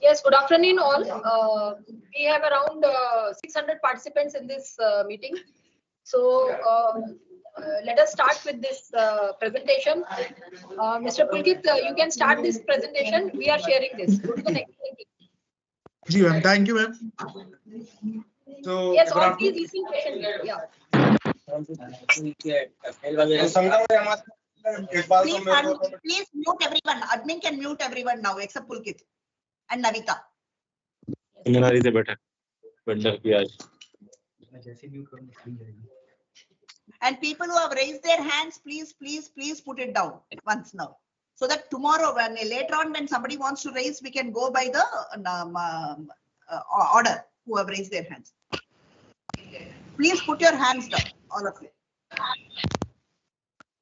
Yes, good afternoon all. We have around 600 participants in this meeting. So let us start with this presentation. Mr. Pulkit, you can start this presentation. We are sharing this. Go to the next slide. जी ma'am, thank you ma'am. So yes, all please listen patiently. Yeah. Please mute everyone. Admin can mute everyone now except Pulkit and Navita. Nari से बैठा बंडर की आज. And people who have raised their hands, please put it down once now, so that tomorrow, when later on, when somebody wants to raise, we can go by the order who have raised their hands. Please put your hands down, all of you.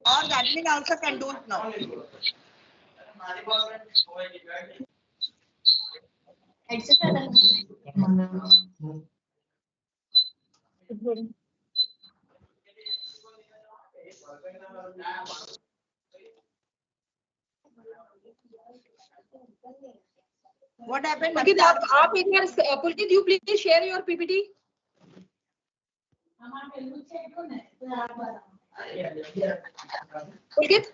Or the admin also can do it now. What happened? Pulkit, Pulkit, you please share your PPT. Pulkit.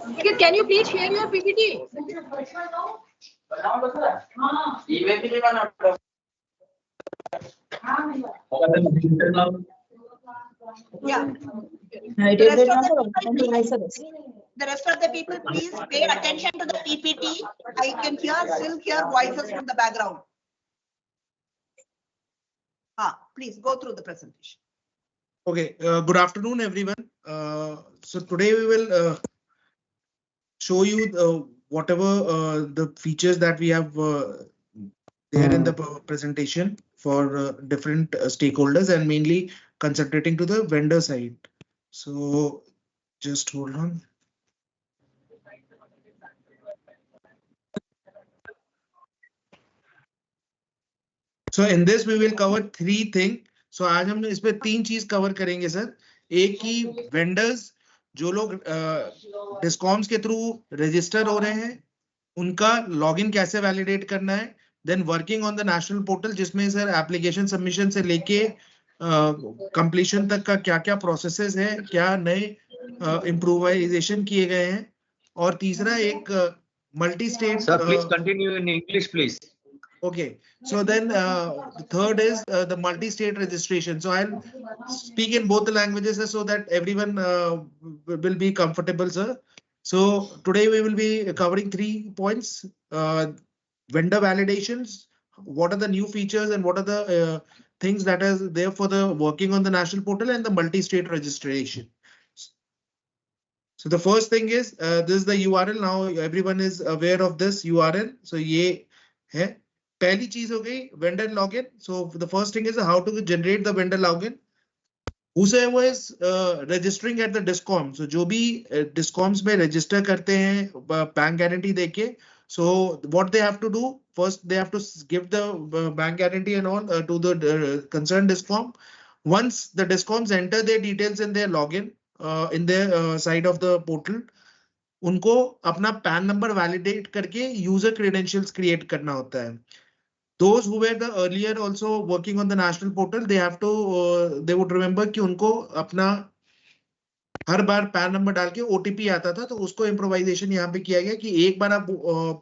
Pulkit, can you please share your PPT? Yeah. The rest of the people, please pay attention to the PPT. I can still hear voices from the background. Please go through the presentation. Okay, good afternoon everyone. So today we will show you whatever the features that we have there in the presentation for different stakeholders, and mainly concentrating to the vendor side. So just hold on. So in this we will cover three things. So आज हम इस पे तीन चीज cover करेंगे sir. एक की vendors जो लोग डिस्कॉम्स के थ्रू रजिस्टर हो रहे हैं उनका लॉगिन कैसे वैलिडेट करना है. Then working on the national portal जिसमें सर एप्लीकेशन सबमिशन से लेके कंप्लीशन तक का क्या क्या प्रोसेसेस है, क्या नए इम्प्रूवाइजेशन किए गए हैं. और तीसरा एक multi state. Sir, please continue in English, please. Okay, so then the third is the multi-state registration. So I'll speak in both the languages so that everyone will be comfortable, sir. So today we will be covering 3 points: vendor validations, what are the new features and what are the things that are there for the working on the national portal, and the multi-state registration. So the first thing is this is the URL. Now everyone is aware of this URL. So ये है. पहली चीज हो गई vendor login. So the first thing is how to generate the vendor login. Whosoever is registering at the discom, so जो भी discoms में register करते हैं bank guarantee देके, so what they have to do first, they have to give the bank guarantee and all to the concerned discom. Once the discoms enter their details in their login in their side of the portal, उनको अपना PAN number validate करके user credentials create करना होता है. Those who were the earlier also working on the national portal, they have to they would remember कि उनको अपना हर बार PAN number डाल के OTP आता था, तो उसको improvisation यहाँ पे किया गया कि एक बार आप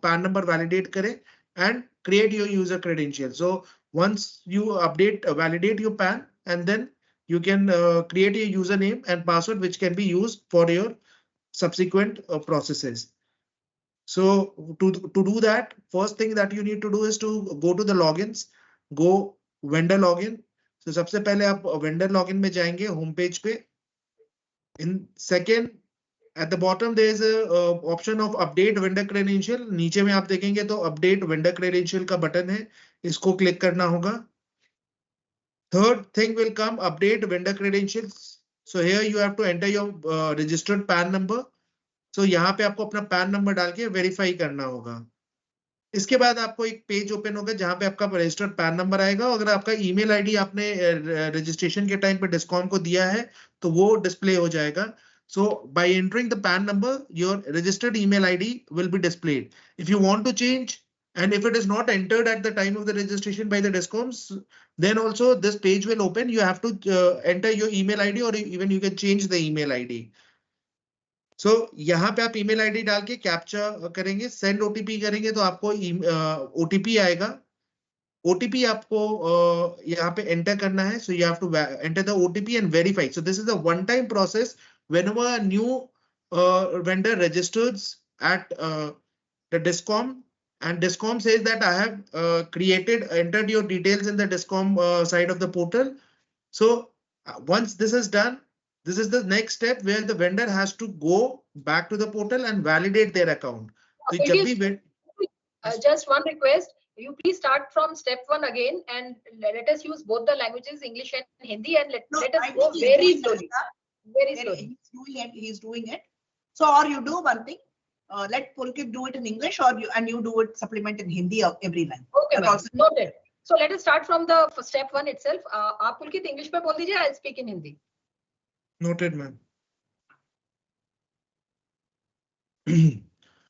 PAN number validate करें and create your user credential. So once you validate your PAN, and then you can create a username and password which can be used for your subsequent processes. So to do that, first thing that you need to do is to go to the logins, go vendor login. So सबसे पहले आप vendor login में जाएंगे home page पे. In second, at the bottom there is a option of update vendor credential. नीचे में आप देखेंगे तो update vendor credential का बटन है, इसको क्लिक करना होगा. Third thing will come update vendor credentials. So here you have to enter your registered PAN number. So यहाँ पे आपको अपना PAN नंबर डाल के वेरीफाई करना होगा. इसके बाद आपको एक पेज ओपन होगा जहां पे आपका रजिस्टर्ड पैन नंबर आएगा। अगर आपका ईमेल आईडी आपने रजिस्ट्रेशन के टाइम पे डिस्कॉम को दिया है तो वो डिस्प्ले हो जाएगा। So by entering the PAN number, your registered email ID will be displayed. If you want to change, and if it is not entered at the time of the registration by the discoms, then also this page will open. You have to enter your email ID, or even you can change the email ID. So यहाँ पे आप email ID डाल के captcha करेंगे, send OTP करेंगे तो आपको OTP आएगा। ओटीपी आपको यहाँ पे एंटर करना है। So you have to enter the OTP and verify. So this is a one time process whenever a new vendor registers at the discom and discom says that I have entered your details in the discom side of the portal. So once this is done, this is the next step where the vendor has to go back to the portal and validate their account. So just one request, you please start from step 1 again and let us use both the languages, English and Hindi, and let us go very slowly. Very slowly. He's doing it. So, or you do one thing, let Pulkit do it in English, or you do it supplement in Hindi of every line. Okay, noted. So let us start from the step 1 itself. आप Pulkit English में बोल दीजिए, I'll speak in Hindi. Noted, ma'am.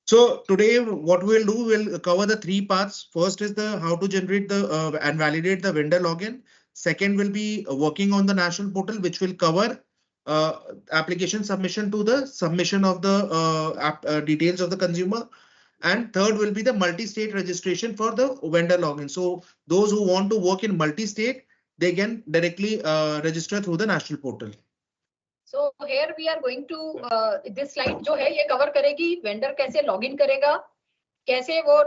So today what we'll do, we'll cover the 3 parts. First is the how to generate the and validate the vendor login. Second will be working on the national portal, which will cover application submission to the submission of the details of the consumer. And third will be the multi-state registration for the vendor login. So those who want to work in multi-state, they can directly register through the national portal. So here we are going to this slide जो है ये cover करेगी vendor कैसे login करेगा, कैसे वो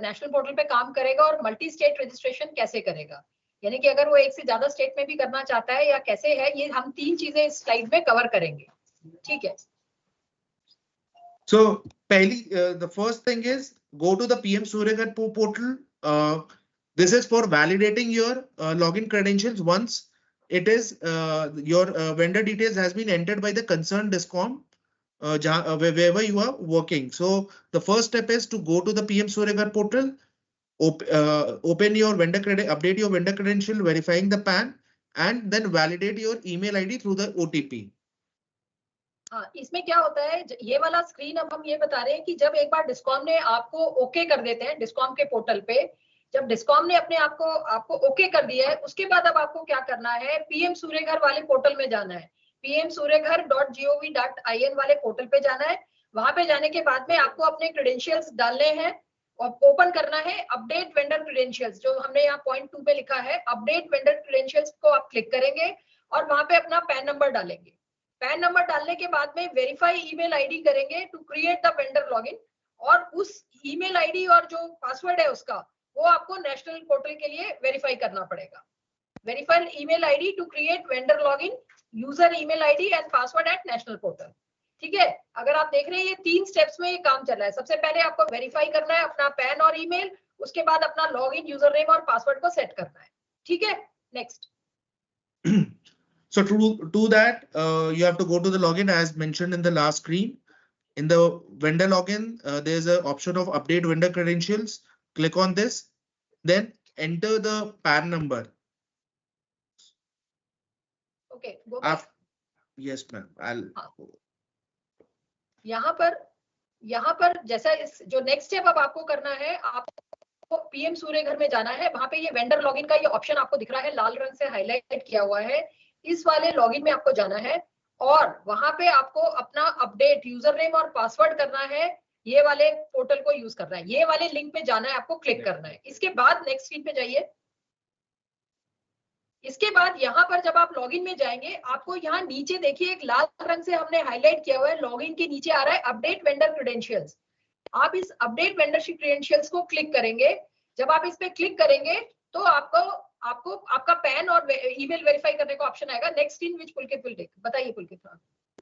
national portal पे काम करेगा और multi-state registration कैसे करेगा। यानी कि अगर वो एक से ज्यादा स्टेट में भी करना चाहता है या कैसे है, ये हम 3 चीजें इस स्लाइड में कवर करेंगे। ठीक है। So पहली the first thing is go to the PM Surya Ghar portal. This is for validating your login credentials. Once it is your vendor details has been entered by the concerned discom wherever you are working. So the first step is to go to the PM Surya Ghar portal. Open your vendor credit, update your vendor credential, verifying the PAN, and then validate your email ID through the OTP. हाँ, इसमें क्या होता है, ये वाला screen अब हम ये बता रहे हैं कि जब एक बार डिस्कॉम ने आपको ओके कर देते हैं डिस्कॉम के पोर्टल पे, जब डिस्कॉम ने अपने आपको ओके कर दिया है, उसके बाद अब आपको क्या करना है, पीएम सूर्य घर वाले पोर्टल में जाना है, pmsuryaghar.gov.in वाले पोर्टल पे जाना है। वहां पे जाने के बाद में आपको अपने क्रेडेंशियल्स डालने हैं और ओपन करना है अपडेट वेंडर क्रेडेंशियल्स, जो हमने यहाँ पॉइंट 2 पे लिखा है अपडेट वेंडर क्रेडेंशियल्स को आप क्लिक करेंगे और वहां पे अपना पैन नंबर डालेंगे। पैन नंबर डालने के बाद में वेरीफाई ईमेल आईडी करेंगे to create the vendor login, और उस ईमेल आईडी और जो पासवर्ड है उसका वो आपको नेशनल पोर्टल के लिए वेरीफाई करना पड़ेगा। Verify email ID to create vendor login, user email ID and password at national portal. ठीक है, अगर आप देख रहे हैं ये 3 स्टेप्स में ये काम चल रहा है। सबसे पहले आपको वेरीफाई करना है अपना पैन और ईमेल, उसके बाद अपना लॉगिन यूजर नेम और पासवर्ड को सेट करना है। ठीक है, next. So to that, you have to go to the login as mentioned in the last screen. In the vendor login, there is an option of update vendor credentials. Click on this, then enter the PAN number. Okay, go back. Yes, ma'am. I'll. यहाँ पर जैसा इस जो next step अब आपको करना है, आपको पीएम सूर्य घर में जाना है। वहां पे ये वेंडर लॉगिन का ये ऑप्शन आपको दिख रहा है, लाल रंग से हाईलाइट किया हुआ है। इस वाले लॉगिन में आपको जाना है और वहां पे आपको अपना अपडेट यूजर नेम और पासवर्ड करना है। ये वाले पोर्टल को यूज करना है, ये वाले लिंक पे जाना है, आपको क्लिक करना है। इसके बाद नेक्स्ट स्क्रीन पे जाइए। इसके बाद यहाँ पर जब आप लॉगिन में जाएंगे, आपको यहाँ नीचे देखिए एक लाल रंग से हमने हाईलाइट किया हुआ है, लॉगिन के नीचे आ रहा है अपडेट वेंडर क्रेडेंशियल्स। आप इस अपडेट वेंडरशिप क्रेडेंशियल्स को क्लिक करेंगे। जब आप इस पे क्लिक करेंगे तो आपको आपका पैन और ईमेल वेरीफाई करने का ऑप्शन आएगा। Next screen which Pulkit will take, बताइए Pulkit.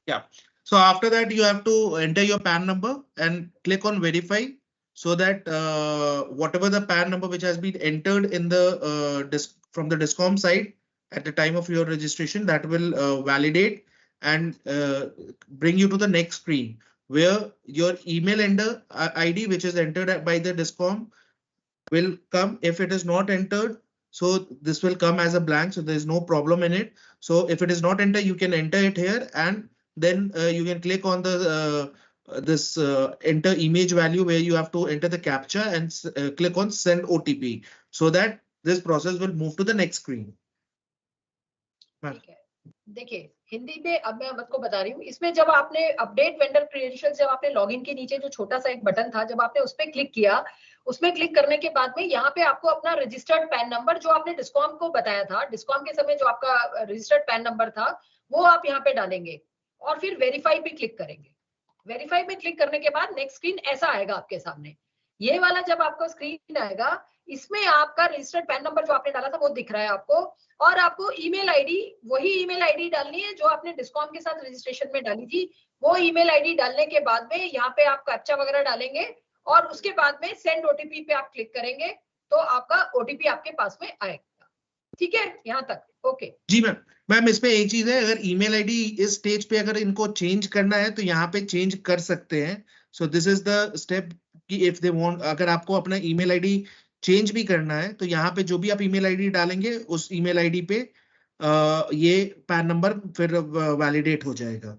Yeah. So after that you have to enter your PAN number and click on verify, so that whatever the PAN number which has been entered in the from the discom side at the time of your registration, that will validate and bring you to the next screen where your email ID which is entered by the discom will come. If it is not entered, so this will come as a blank. So there is no problem in it. So if it is not entered, you can enter it here, and then you can click on the this enter image value where you have to enter the captcha and click on send OTP so that this process will move to the next screen. ठीक है, देखिए हिंदी में अब मैं आपको बता रही हूँ, इसमें जब आपने अपडेट वेंडर क्रेडेंशियल्स, जब आपने लॉगिन के नीचे जो छोटा सा एक बटन था, जब आपने उस पर क्लिक किया, उसमें क्लिक करने के बाद में यहाँ पे आपको अपना रजिस्टर्ड पैन नंबर जो आपने डिस्कॉम को बताया था, डिस्कॉम के समय जो आपका रजिस्टर्ड पैन नंबर था वो आप यहाँ पे डालेंगे और फिर वेरीफाई पे क्लिक करेंगे। वेरीफाई पे क्लिक करने के बाद नेक्स्ट स्क्रीन ऐसा आएगा आपके सामने। ये वाला जब आपका स्क्रीन आएगा, इसमें आपका रजिस्टर्ड पैन नंबर जो आपने डाला था वो दिख रहा है आपको, और आपको ईमेल आईडी, वही ईमेल आईडी डालनी है जो आपने डिस्कॉम के साथ रजिस्ट्रेशन में डाली थी। वो ईमेल आईडी डालने के बाद में यहाँ पे आप कैप्चा वगैरह डालेंगे और उसके बाद में सेंड ओटीपी पे आप क्लिक करेंगे तो आपका ओटीपी आपके पास में आएगा। ठीक है, यहाँ तक ओके? जी मैम। मैम इसमें एक चीज है, अगर ईमेल आईडी इस स्टेज पे अगर इनको चेंज करना है तो यहाँ पे चेंज कर सकते हैं। सो दिस इज द स्टेप कि इफ दे वांट, अगर आपको अपना ईमेल आईडी चेंज भी करना है तो यहाँ पे जो भी आप ईमेल आईडी डालेंगे उस ईमेल आईडी पे ये पैन नंबर फिर वैलिडेट हो जाएगा।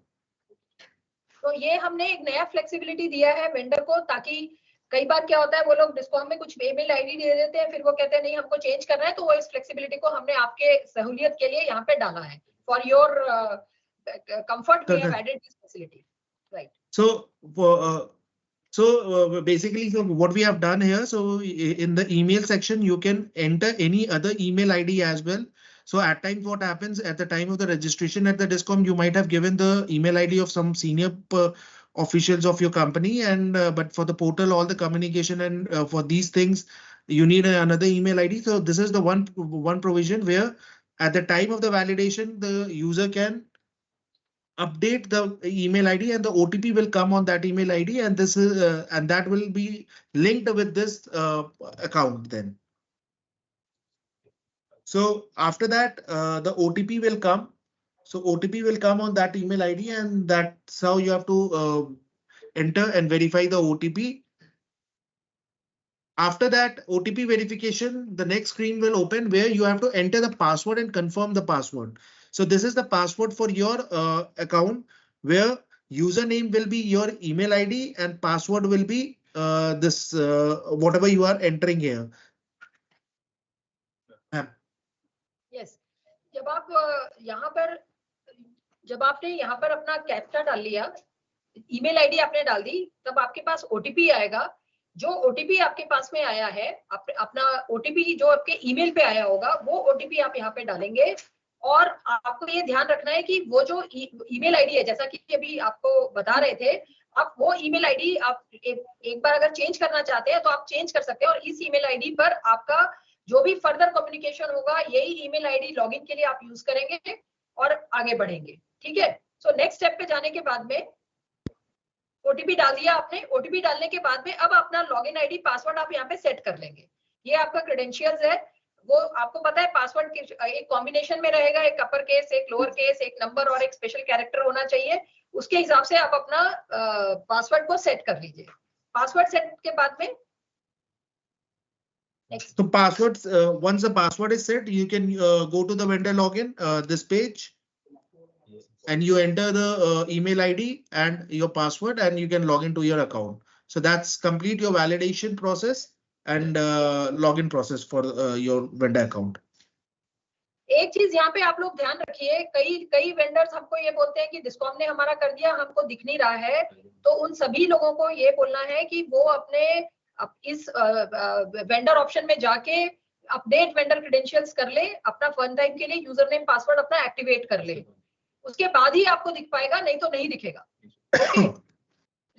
तो ये हमने एक नया फ्लेक्सिबिलिटी दिया है वेंडर को, ताकि कई बार क्या होता है वो लोग डिस्कॉम में कुछ ईमेल आईडी दे देते हैं, फिर वो कहते हैं नहीं हमको चेंज करना है, तो वो इस फ्लेक्सिबिलिटी को हमने आपके सहूलियत के लिए यहाँ पे डाला है। For your comfort we have added this facility, right? So basically, so what we have done here, so in the email section, you can enter any other email ID as well. So at times what happens at the time of the registration at the Discom, you might have given the email ID of some senior officials of your company, and but for the portal, all the communication and for these things, you need another email ID. So this is the one provision where at the time of the validation, the user can update the email ID and the OTP will come on that email ID, and this is and that will be linked with this account then. So after that, the OTP will come. So OTP will come on that email ID, and that's how you have to enter and verify the OTP. After that OTP verification, the next screen will open where you have to enter the password and confirm the password. So this is the password for your account, where username will be your email ID and password will be this whatever you are entering here. Yes. जब आप यहाँ पर, जब आपने यहाँ पर अपना captcha डाल लिया, ईमेल आईडी आपने डाल दी, तब आपके पास ओटीपी आएगा। जो ओटीपी आपके पास में आया है, अपना ओटीपी जो आपके ईमेल पे आया होगा, वो ओटीपी आप यहाँ पे डालेंगे। और आपको ये ध्यान रखना है कि वो जो ईमेल आईडी है, जैसा कि अभी आपको बता रहे थे, आप वो ईमेल आईडी आप एक बार अगर चेंज करना चाहते हैं तो आप चेंज कर सकते हैं, और इस ईमेल आईडी पर आपका जो भी फर्दर कम्युनिकेशन होगा, यही ईमेल आईडी लॉगिन के लिए आप यूज करेंगे और आगे बढ़ेंगे। ठीक है? सो नेक्स्ट स्टेप पे जाने के बाद में ओटीपी डाल दिया आपने। ओटीपी डालने के बाद में अब अपना लॉगिन आईडी पासवर्ड आप यहाँ पे सेट कर लेंगे। ये आपका क्रेडेंशियल्स है, वो आपको पता है पासवर्ड एक कॉम्बिनेशन में रहेगा, एक अपर केस, एक लोअर केस, एक नंबर और एक स्पेशल कैरेक्टर होना चाहिए। उसके हिसाब से आप अपना पासवर्ड को सेट कर लीजिए। पासवर्ड सेट के बाद में So passwords, once the password is set, you can go to the vendor login, this page, and you enter the email ID and your password, and you can log into your account. So that's complete your validation process and login process for your vendor account. एक चीज यहाँ पे आप लोग ध्यान रखिए, कई vendors हमको ये बोलते हैं कि डिस्कॉम ने हमारा कर दिया, हमको दिख नहीं रहा है। तो उन सभी लोगों को ये बोलना है कि वो अपने इस वेंडर ऑप्शन में जाके अपडेट वेंडर क्रेडेंशियल्स कर ले, अपना वन टाइम के लिए यूजर नेम पासवर्ड अपना एक्टिवेट कर ले, उसके बाद ही आपको दिख पाएगा, नहीं तो नहीं दिखेगा। Okay,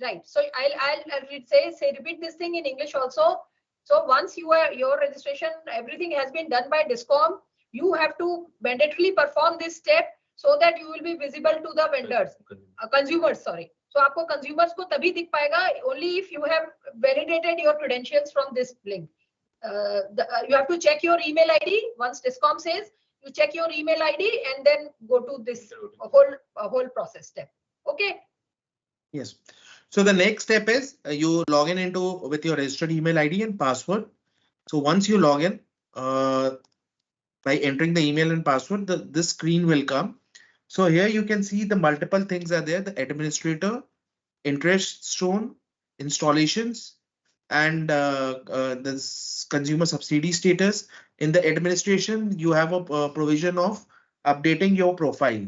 right? So I'll say repeat this thing in English also. So once your registration, everything has been done by Discom, you have to mandatorily perform this step so that you will be visible to the vendors, consumers, sorry. So आपको consumers को तभी दिख पाएगा only if you have validated your credentials from this link. You have to check your email ID. Once Discom says, you check your email ID and then go to this whole process step. Okay? Yes. So the next step is you log in with your registered email ID and password. So once you log in, by entering the email and password, this screen will come. So here you can see the multiple things are there: the administrator, interest shown, installations, and this consumer subsidy status. In the administration, you have a provision of updating your profile.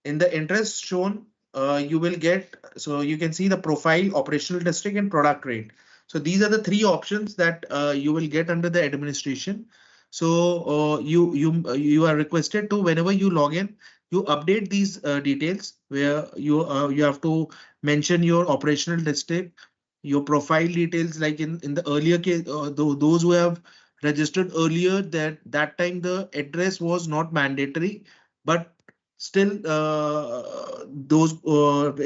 In the interest shown, you will get, so you can see the profile, operational district, and product rate. So these are the three options that you will get under the administration. So you are requested to, whenever you log in, you update these details, where you have to mention your operational district, your profile details. Like in the earlier case, those who have registered earlier, that time the address was not mandatory, but still those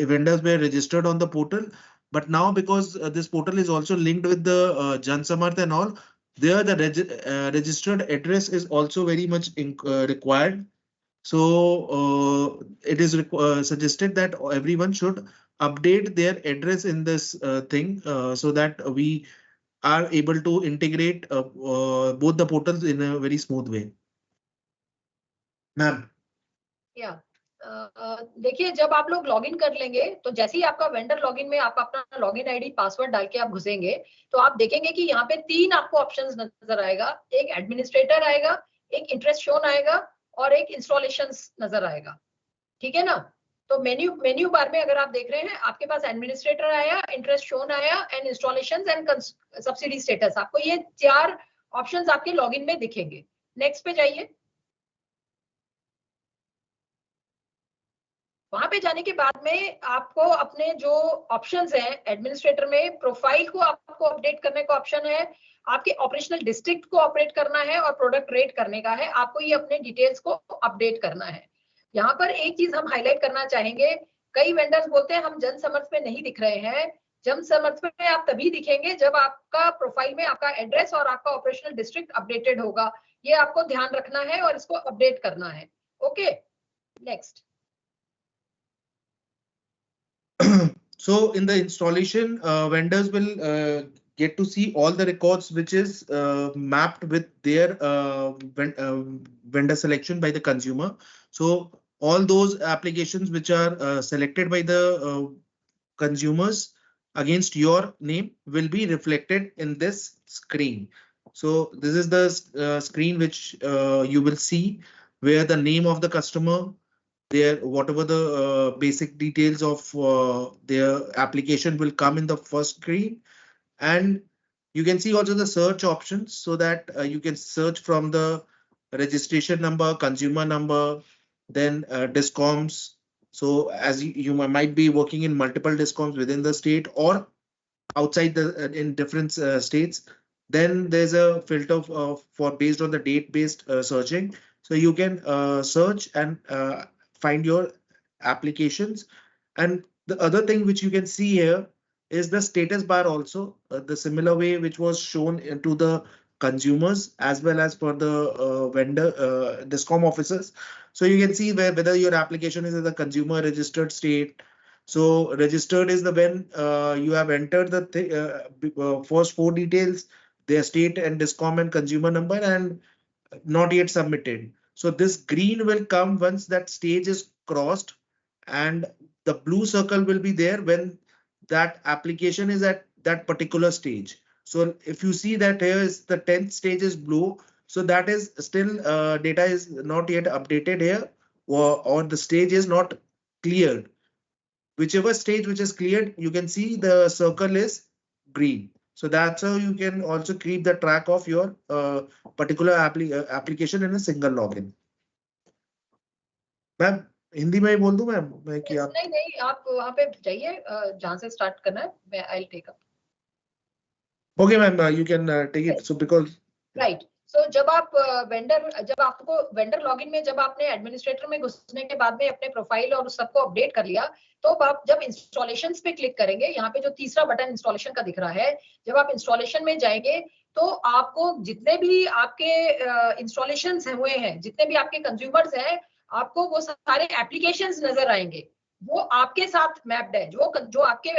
vendors were registered on the portal. But now, because this portal is also linked with the Jan Samarth and all, there the registered address is also very much required. So it is suggested that everyone should update their address in this thing, so that we are able to integrate both the portals in a very smooth way. Ma'am. या देखिए, जब आप लोग login कर लेंगे तो जैसे ही आपका वेंडर लॉगिन में आप अपना लॉगिन आईडी पासवर्ड डाल के आप घुसेंगे, तो आप देखेंगे कि यहाँ पे 3 आपको ऑप्शंस नजर आएगा। एक एडमिनिस्ट्रेटर आएगा, एक इंटरेस्ट शोन आएगा और एक इंस्टॉलेशंस नजर आएगा। ठीक है ना? तो मेन्यू बार में अगर आप देख रहे हैं, आपके पास एडमिनिस्ट्रेटर आया, इंटरेस्ट शोन आया, and installations and subsidy status, आपको ये 4 ऑप्शंस आपके लॉगिन में दिखेंगे। नेक्स्ट पे जाइए। वहां पे जाने के बाद में आपको अपने जो ऑप्शंस हैं, एडमिनिस्ट्रेटर में प्रोफाइल को आपको अपडेट करने का ऑप्शन है, आपके ऑपरेशनल डिस्ट्रिक्ट को ऑपरेट करना है और प्रोडक्ट रेट करने का है। आपको ये अपने डिटेल्स को अपडेट करना है। यहाँ पर एक चीज हम हाईलाइट करना चाहेंगे, कई वेंडर्स बोलते हैं हम जन समर्थ में नहीं दिख रहे हैं। जन समर्थ में आप तभी दिखेंगे जब आपका प्रोफाइल में आपका एड्रेस और आपका ऑपरेशनल डिस्ट्रिक्ट अपडेटेड होगा। ये आपको ध्यान रखना है और इसको अपडेट करना है। Okay, next. So in the installation, vendors will get to see all the records which is mapped with their vendor selection by the consumer. So all those applications which are selected by the consumers against your name will be reflected in this screen. So this is the screen which you will see, where the name of the customer, their whatever the basic details of their application will come in the first screen. And you can see also the search options, so that you can search from the registration number, consumer number, then discoms. So as you might be working in multiple discoms within the state or outside the in different states, then there's a filter for based on the date based searching. So you can search and find your applications. And the other thing which you can see here is the status bar also, the similar way which was shown to the consumers as well as for the vendor discom officers. So you can see whether your application is in the consumer registered state. So registered is the when you have entered the first 4 details, their state and discom and consumer number, and not yet submitted. So this green will come once that stage is crossed, and the blue circle will be there when that application is at that particular stage. So if you see that here is the 10th stage is blue, so that is still data is not yet updated here, or the stage is not cleared. Whichever stage which is cleared, you can see the circle is green. So that's how you can also keep the track of your particular application in a single login. Ma'am Hindi में ही बोल दूं ma'am मैं कि आप नहीं आप वहां पे जाइए जहां से स्टार्ट करना है, मैं I will take up. Okay ma'am, you can take it. So because right, so जब आपको वेंडर लॉगिन में जब आपने एडमिनिस्ट्रेटर में घुसने के बाद में अपने प्रोफाइल और उस सबको अपडेट कर लिया, तो आप जब इंस्टॉलेशंस पे क्लिक करेंगे, यहाँ पे जो तीसरा बटन इंस्टॉलेशन का दिख रहा है, जब आप इंस्टॉलेशन में जाएंगे तो आपको जितने भी आपके इंस्टॉलेशंस हुए हैं, जितने भी आपके कंज्यूमर्स हैं, आपको वो सारे एप्लीकेशंस नजर आएंगे, वो आपके साथ मैप्ड है। जो आपके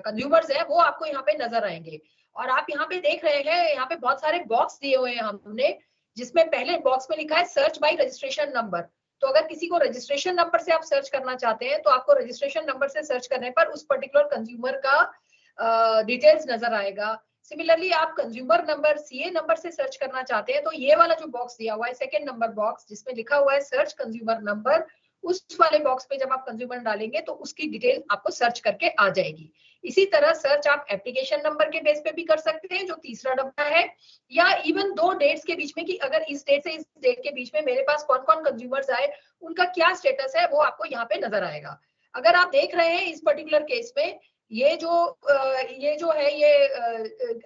कंज्यूमर्स हैं वो आपको यहाँ पे नजर आएंगे। और आप यहाँ पे देख रहे हैं, यहाँ पे बहुत सारे बॉक्स दिए हुए हैं हमने, जिसमें पहले बॉक्स में लिखा है सर्च बाय रजिस्ट्रेशन नंबर। तो अगर किसी को रजिस्ट्रेशन नंबर से आप सर्च करना चाहते हैं तो आपको रजिस्ट्रेशन नंबर से सर्च करने पर उस पर्टिकुलर कंज्यूमर का डिटेल्स नजर आएगा। सिमिलरली आप कंज्यूमर नंबर, सीए नंबर से सर्च करना चाहते हैं तो ये वाला जो बॉक्स दिया हुआ है सेकंड नंबर बॉक्स, जिसमें लिखा हुआ है सर्च कंज्यूमर नंबर, उस वाले बॉक्स पे जब आप कंज्यूमर डालेंगे तो उसकी डिटेल आपको सर्च करके आ जाएगी। इसी तरह सर्च आप एप्लीकेशन नंबर के बेस पे भी कर सकते हैं, जो तीसरा डब्बा है, या इवन दो डेट्स के बीच में कि अगर इस डेट से इस डेट के बीच में मेरे पास कौन कौन कंज्यूमर्स आए, उनका क्या स्टेटस है, वो आपको यहाँ पे नजर आएगा। अगर आप देख रहे हैं इस पर्टिकुलर केस में ये जो है ये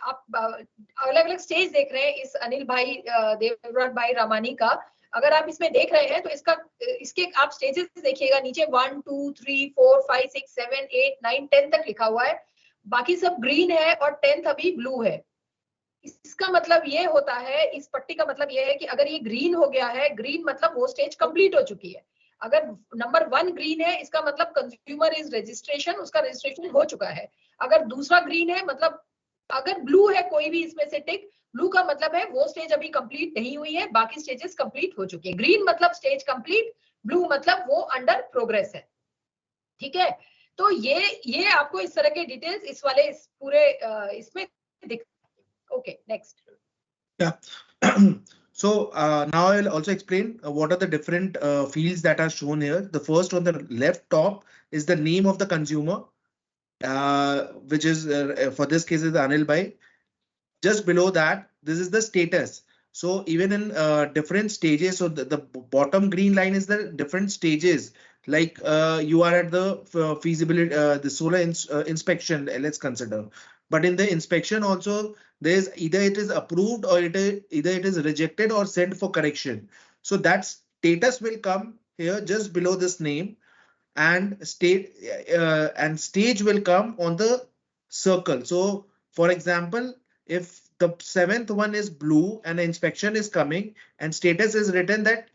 आप अलग अलग स्टेज देख रहे हैं इस अनिल भाई देवव्रत भाई रामानी का। अगर आप इसमें देख रहे हैं तो इसके आप स्टेजेस देखिएगा, नीचे 1 2 3 4 5 6 7 8 9 10 तक लिखा हुआ है, बाकी सब ग्रीन है और 10th अभी ब्लू है। इसका मतलब ये होता है, इस पट्टी का मतलब ये है कि अगर ये ग्रीन हो गया है, ग्रीन मतलब वो स्टेज कंप्लीट हो चुकी है। अगर नंबर 1 ग्रीन है, इसका मतलब कंज्यूमर इज रजिस्ट्रेशन, उसका रजिस्ट्रेशन हो चुका है। अगर दूसरा ग्रीन है, मतलब अगर ब्लू है कोई भी इसमें से टिक, ब्लू का मतलब है वो स्टेज अभी कंप्लीट नहीं हुई है, बाकी स्टेजेस कंप्लीट हो चुकी है। ग्रीन मतलब स्टेज कंप्लीट, ब्लू मतलब वो अंडर प्रोग्रेस है। ठीक है, तो ये आपको इस तरह के डिटेल्स इस वाले इस पूरे इसमें दिख। Okay, next. Yeah. So now I will also explain what are the different fields that are shown here. The first on the left top is the name of the consumer, which is for this case is Anil Bhai. Just below that, this is the status. So even in different stages, so the bottom green line is the different stages. Like you are at the feasibility, the solar inspection, let's consider. But in the inspection also, there's either it is approved or either it is rejected or sent for correction. So that status will come here just below this name, and stage will come on the circle. So for example, if the 7th one is blue and inspection is coming and status is written that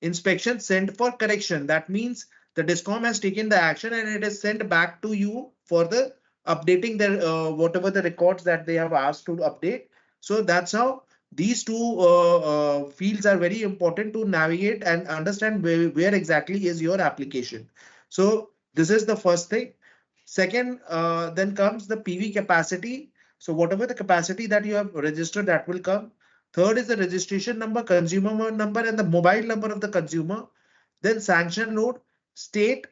inspection sent for correction, that means the DISCOM has taken the action and it is sent back to you for the updating their whatever the records that they have asked to update. So that's how these two fields are very important to navigate and understand where exactly is your application. So this is the first thing. Second, then comes the PV capacity. So whatever the capacity that you have registered, that will come. Third is the registration number, consumer number, and the mobile number of the consumer. Then sanction load, state,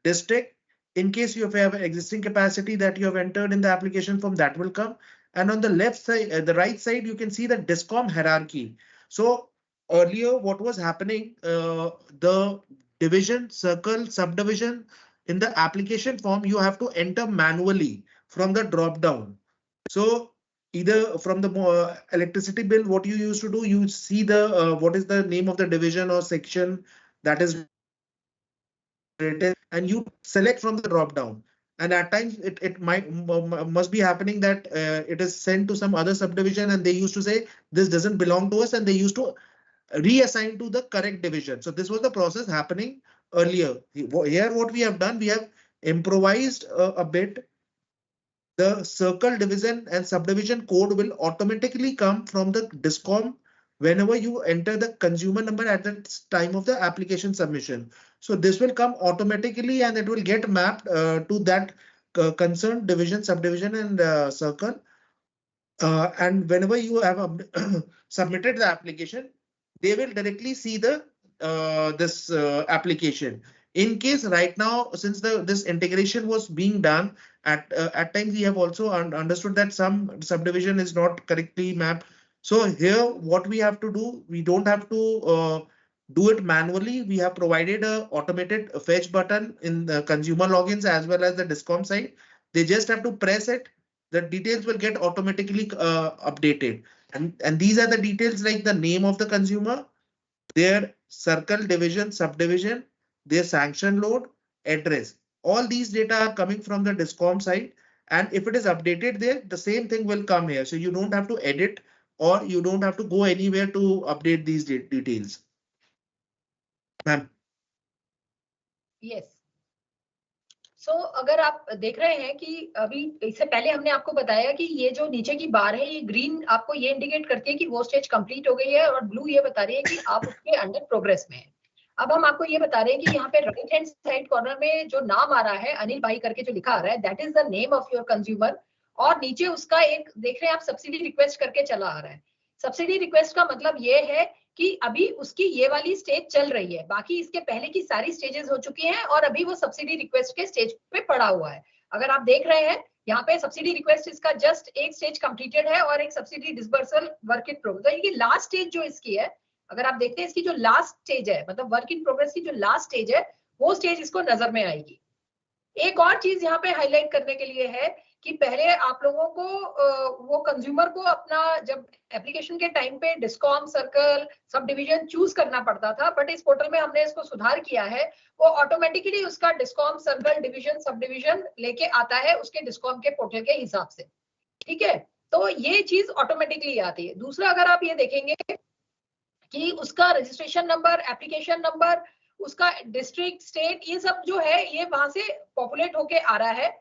district. In case you have an existing capacity that you have entered in the application form, that will come. And on the left side, the right side, you can see the DISCOM hierarchy. So earlier, what was happening, the division, circle, subdivision in the application form, you have to enter manually from the drop down. So either from the electricity bill, what you used to do, you see the what is the name of the division or section that is written, and you select from the drop down. And at times it must be happening that it is sent to some other subdivision and they used to say this doesn't belong to us, and they used to reassign to the correct division. So this was the process happening earlier. Here what we have done, we have improvised a bit. The circle, division and subdivision code will automatically come from the DISCOM whenever you enter the consumer number at the time of the application submission. So this will come automatically and it will get mapped to that concerned division, subdivision and circle. And whenever you have submitted the application, they will directly see the this application. In case right now, since this integration was being done, at times we have also understood that some subdivision is not correctly mapped. So here what we have to do, we don't have to do it manually. We have provided a automated fetch button in the consumer logins as well as the DISCOM side. They just have to press it. The details will get automatically updated. And these are the details like the name of the consumer, their circle, division, subdivision, their sanction load, address. All these data are coming from the DISCOM side. And if it is updated there, the same thing will come here. So you don't have to edit or you don't have to go anywhere to update these details. Ma'am. Yes. सो अगर आप देख रहे हैं कि अभी इससे पहले हमने आपको बताया कि ये जो नीचे की बार है ये ग्रीन आपको ये इंडिकेट करती है कि वो स्टेज कंप्लीट हो गई है और ब्लू ये बता रही है कि आप उसके अंडर प्रोग्रेस में हैं। अब हम आपको ये बता रहे हैं कि यहाँ पे राइट हैंड साइड कॉर्नर में जो नाम आ रहा है अनिल भाई करके जो लिखा आ रहा है that is the name of your consumer, और नीचे उसका एक देख रहे हैं आप सब्सिडी रिक्वेस्ट करके चला आ रहा है। सब्सिडी रिक्वेस्ट का मतलब ये है कि अभी उसकी ये वाली स्टेज चल रही है, बाकी इसके पहले की सारी स्टेजेस हो चुकी हैं और अभी वो सब्सिडी रिक्वेस्ट के स्टेज पे पड़ा हुआ है। अगर आप देख रहे हैं यहाँ पे सब्सिडी रिक्वेस्ट इसका जस्ट एक स्टेज कंप्लीटेड है और एक subsidy disbursal work in progress. तो ये लास्ट स्टेज जो इसकी है, अगर आप देखते हैं इसकी जो लास्ट स्टेज है मतलब वर्क इन प्रोग्रेस की जो लास्ट स्टेज है वो स्टेज इसको नजर में आएगी। एक और चीज यहाँ पे हाईलाइट करने के लिए है कि पहले आप लोगों को वो कंज्यूमर को अपना जब एप्लीकेशन के टाइम पे discom circle sub division choose करना पड़ता था, बट इस पोर्टल में हमने इसको सुधार किया है। वो ऑटोमेटिकली उसका discom circle division sub division लेके आता है उसके डिस्कॉम के पोर्टल के हिसाब से। ठीक है, तो ये चीज ऑटोमेटिकली आती है। दूसरा अगर आप ये देखेंगे कि उसका रजिस्ट्रेशन नंबर, एप्लीकेशन नंबर, उसका डिस्ट्रिक्ट, स्टेट, ये सब जो है ये वहां से पॉपुलेट होके आ रहा है।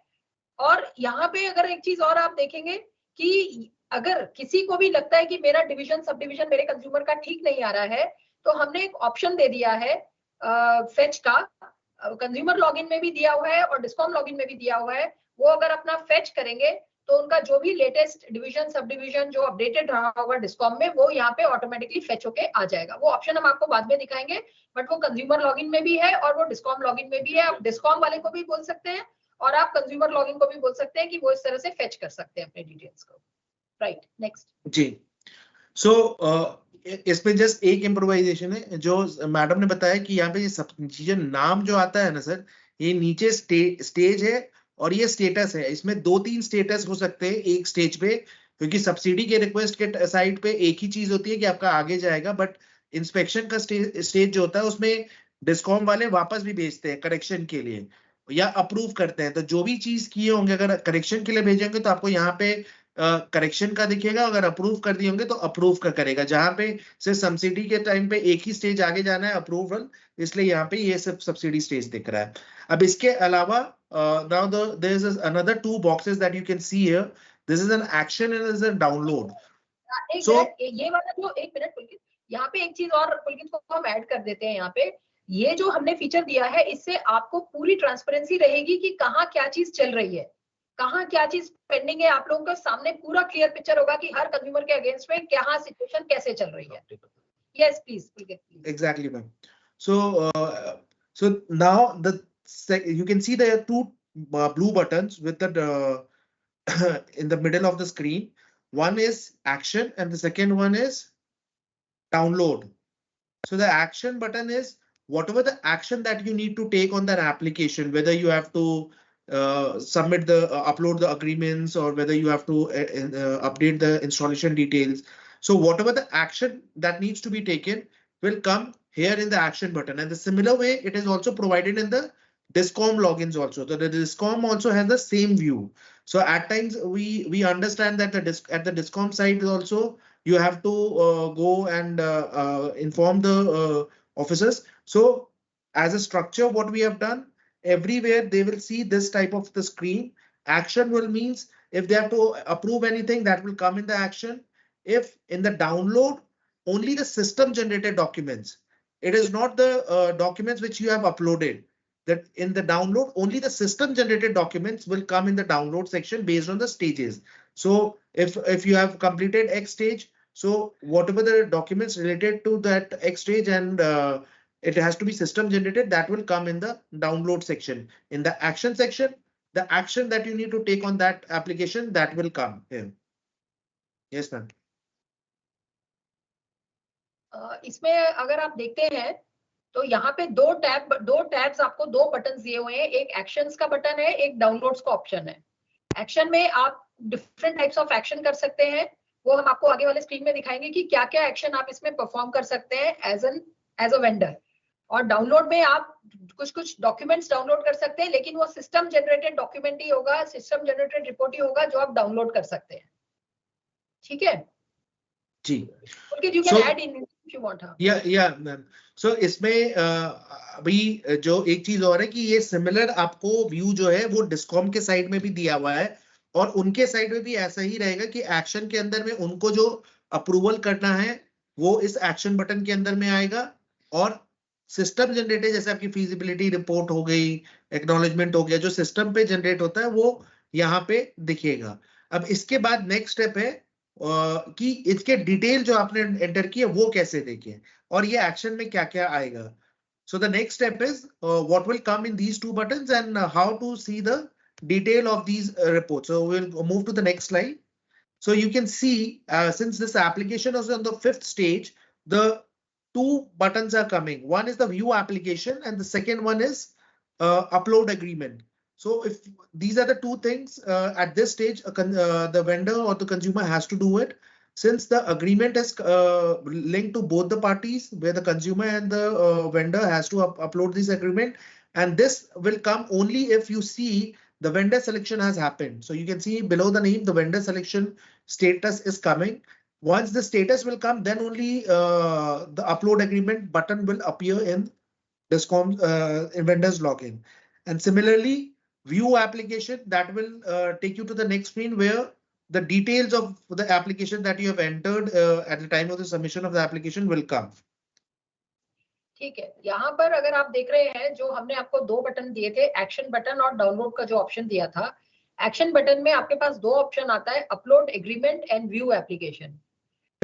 और यहाँ पे अगर एक चीज और आप देखेंगे कि अगर किसी को भी लगता है कि मेरा डिवीजन सब डिवीजन मेरे कंज्यूमर का ठीक नहीं आ रहा है, तो हमने एक ऑप्शन दे दिया है फेच का, कंज्यूमर लॉगिन में भी दिया हुआ है और डिस्कॉम लॉगिन में भी दिया हुआ है। वो अगर अपना फेच करेंगे तो उनका जो भी लेटेस्ट डिवीजन सब डिवीजन जो अपडेटेड रहा होगा डिस्कॉम में वो यहाँ पे ऑटोमेटिकली फेच होके आ जाएगा। वो ऑप्शन हम आपको बाद में दिखाएंगे, बट वो कंज्यूमर लॉगिन में भी है और वो डिस्कॉम लॉगिन में भी है। आप डिस्कॉम वाले को भी बोल सकते हैं और आप कंज्यूमर लॉगिन को भी बोल सकते हैं कि वो इस तरह से फेच कर सकते हैं अपने डिटेल्स को। राइट, नेक्स्ट जी। सो इसमें जस्ट एक इम्प्रोवाइजेशन है जो मैडम ने बताया कि यहाँ पे ये सब चीजें नाम जो आता है ना सर, ये नीचे स्टेज है और ये स्टेटस है। इसमें 2-3 स्टेटस हो सकते हैं एक स्टेज पे, क्योंकि सब्सिडी के रिक्वेस्ट के साइड पे एक ही चीज होती है कि आपका आगे जाएगा, बट इंस्पेक्शन का स्टेज जो होता है उसमें डिस्कॉम वाले वापस भी भेजते हैं करेक्शन के लिए या अप्रूव करते हैं। तो जो भी चीज किए होंगे अगर करेक्शन के लिए भेजेंगे तो आपको यहाँ पे करेक्शन का दिखेगा, अगर अप्रूव कर दिए होंगे तो अप्रूव का करेगा। जहां पे से सब्सिडी के टाइम पे एक ही स्टेज आगे जाना है अप्रूवल, इसलिए यहाँ पे ये सब सब्सिडी स्टेज दिख रहा है। अब इसके अलावा now there is another 2 boxes that you can see here. This is an action and this is a download. एक मिनट, ये वाला जो एक मिनट पुलकित, यहाँ पे एक चीज और पुलकित को हम ऐड कर देते हैं। यहाँ पे ये जो हमने फीचर दिया है इससे आपको पूरी ट्रांसपेरेंसी रहेगी कि कहाँ क्या चीज चल रही है, कहाँ क्या चीज पेंडिंग है। आप लोगों के सामने पूरा क्लियर पिक्चर होगा कि हर कंज्यूमर के अगेंस्ट में क्या सिचुएशन कैसे चल रही है। Yes please Pulkit, please. Exactly, ma'am. So now you can see there are 2 blue buttons with the in the middle of the screen. One is action and the second one is download. So the action button is whatever the action that you need to take on that application, whether you have to submit the upload the agreements or whether you have to update the installation details. So whatever the action that needs to be taken will come here in the action button, and the similar way it is also provided in the Discom logins also. So the Discom also has the same view. So at times we understand that at the Discom side also you have to go and inform the officers. So as a structure, what we have done, everywhere they will see this type of the screen. Action will means if they have to approve anything that will come in the action. If in the download, only the system generated documents. It is not the documents which you have uploaded. That in the download, only the system generated documents will come in the download section based on the stages. So if you have completed X stage, so whatever the documents related to that X stage and it has to be system generated, that will come in the download section. In the action section, the action that you need to take on that application, that will come here. Yes, ma'am. इसमें अगर आप देखते हैं तो यहाँ पे दो tabs आपको 2 बटन दिए हुए हैं। एक एक्शंस का बटन है, एक डाउनलोड्स का ऑप्शन है। एक्शन में आप डिफरेंट टाइप्स ऑफ एक्शन कर सकते हैं, वो हम आपको आगे वाले स्क्रीन में दिखाएंगे कि क्या क्या एक्शन आप इसमें परफॉर्म कर सकते हैं एज अ वेंडर। और डाउनलोड में आप कुछ डॉक्यूमेंट्स डाउनलोड कर सकते हैं, लेकिन वो सिस्टम जनरेटेड डॉक्यूमेंट ही होगा, सिस्टम जनरेटेड रिपोर्ट ही होगा जो आप डाउनलोड कर सकते हैं। ठीक है जी, you can add in if you want. Yeah, ma'am. So इसमें अभी जो एक चीज और है कि ये सिमिलर आपको व्यू जो है वो डिस्कॉम के साइड में भी दिया हुआ है और उनके साइड में भी ऐसा ही रहेगा कि एक्शन के अंदर में उनको जो अप्रूवल करना है वो इस एक्शन बटन के अंदर में आएगा और सिस्टम जनरेटेड जैसे आपकी फीजिबिलिटी रिपोर्ट हो गई, एक्नॉलेजमेंट हो गया, जो सिस्टम पे जनरेट होता है वो यहाँ पे दिखेगा। अब इसके बाद नेक्स्ट स्टेप है कि इसके डिटेल जो आपने एंटर की है वो कैसे देखें और ये एक्शन में क्या क्या आएगा। So the next step is what will come in these two buttons and how to see the detail of these reports. So we'll move to the next slide. So you can see since this application is on the 5th stage, the two buttons are coming. One is the view application and the second one is upload agreement. So if these are the two things at this stage, the vendor or the consumer has to do it. Since the agreement is linked to both the parties, where the consumer and the vendor has to upload this agreement, and this will come only if you see the vendor selection has happened. So you can see below the name, the vendor selection status is coming. Once the status will come, then only the upload agreement button will appear in Discom vendors login. And similarly, view application that will take you to the next screen where the details of the application that you have entered at the time of the submission of the application will come. ठीक है, यहाँ पर अगर आप देख रहे हैं जो हमने आपको दो बटन दिए थे, एक्शन बटन और डाउनलोड का जो ऑप्शन दिया था, एक्शन बटन में आपके पास दो ऑप्शन आता है, upload agreement and view application.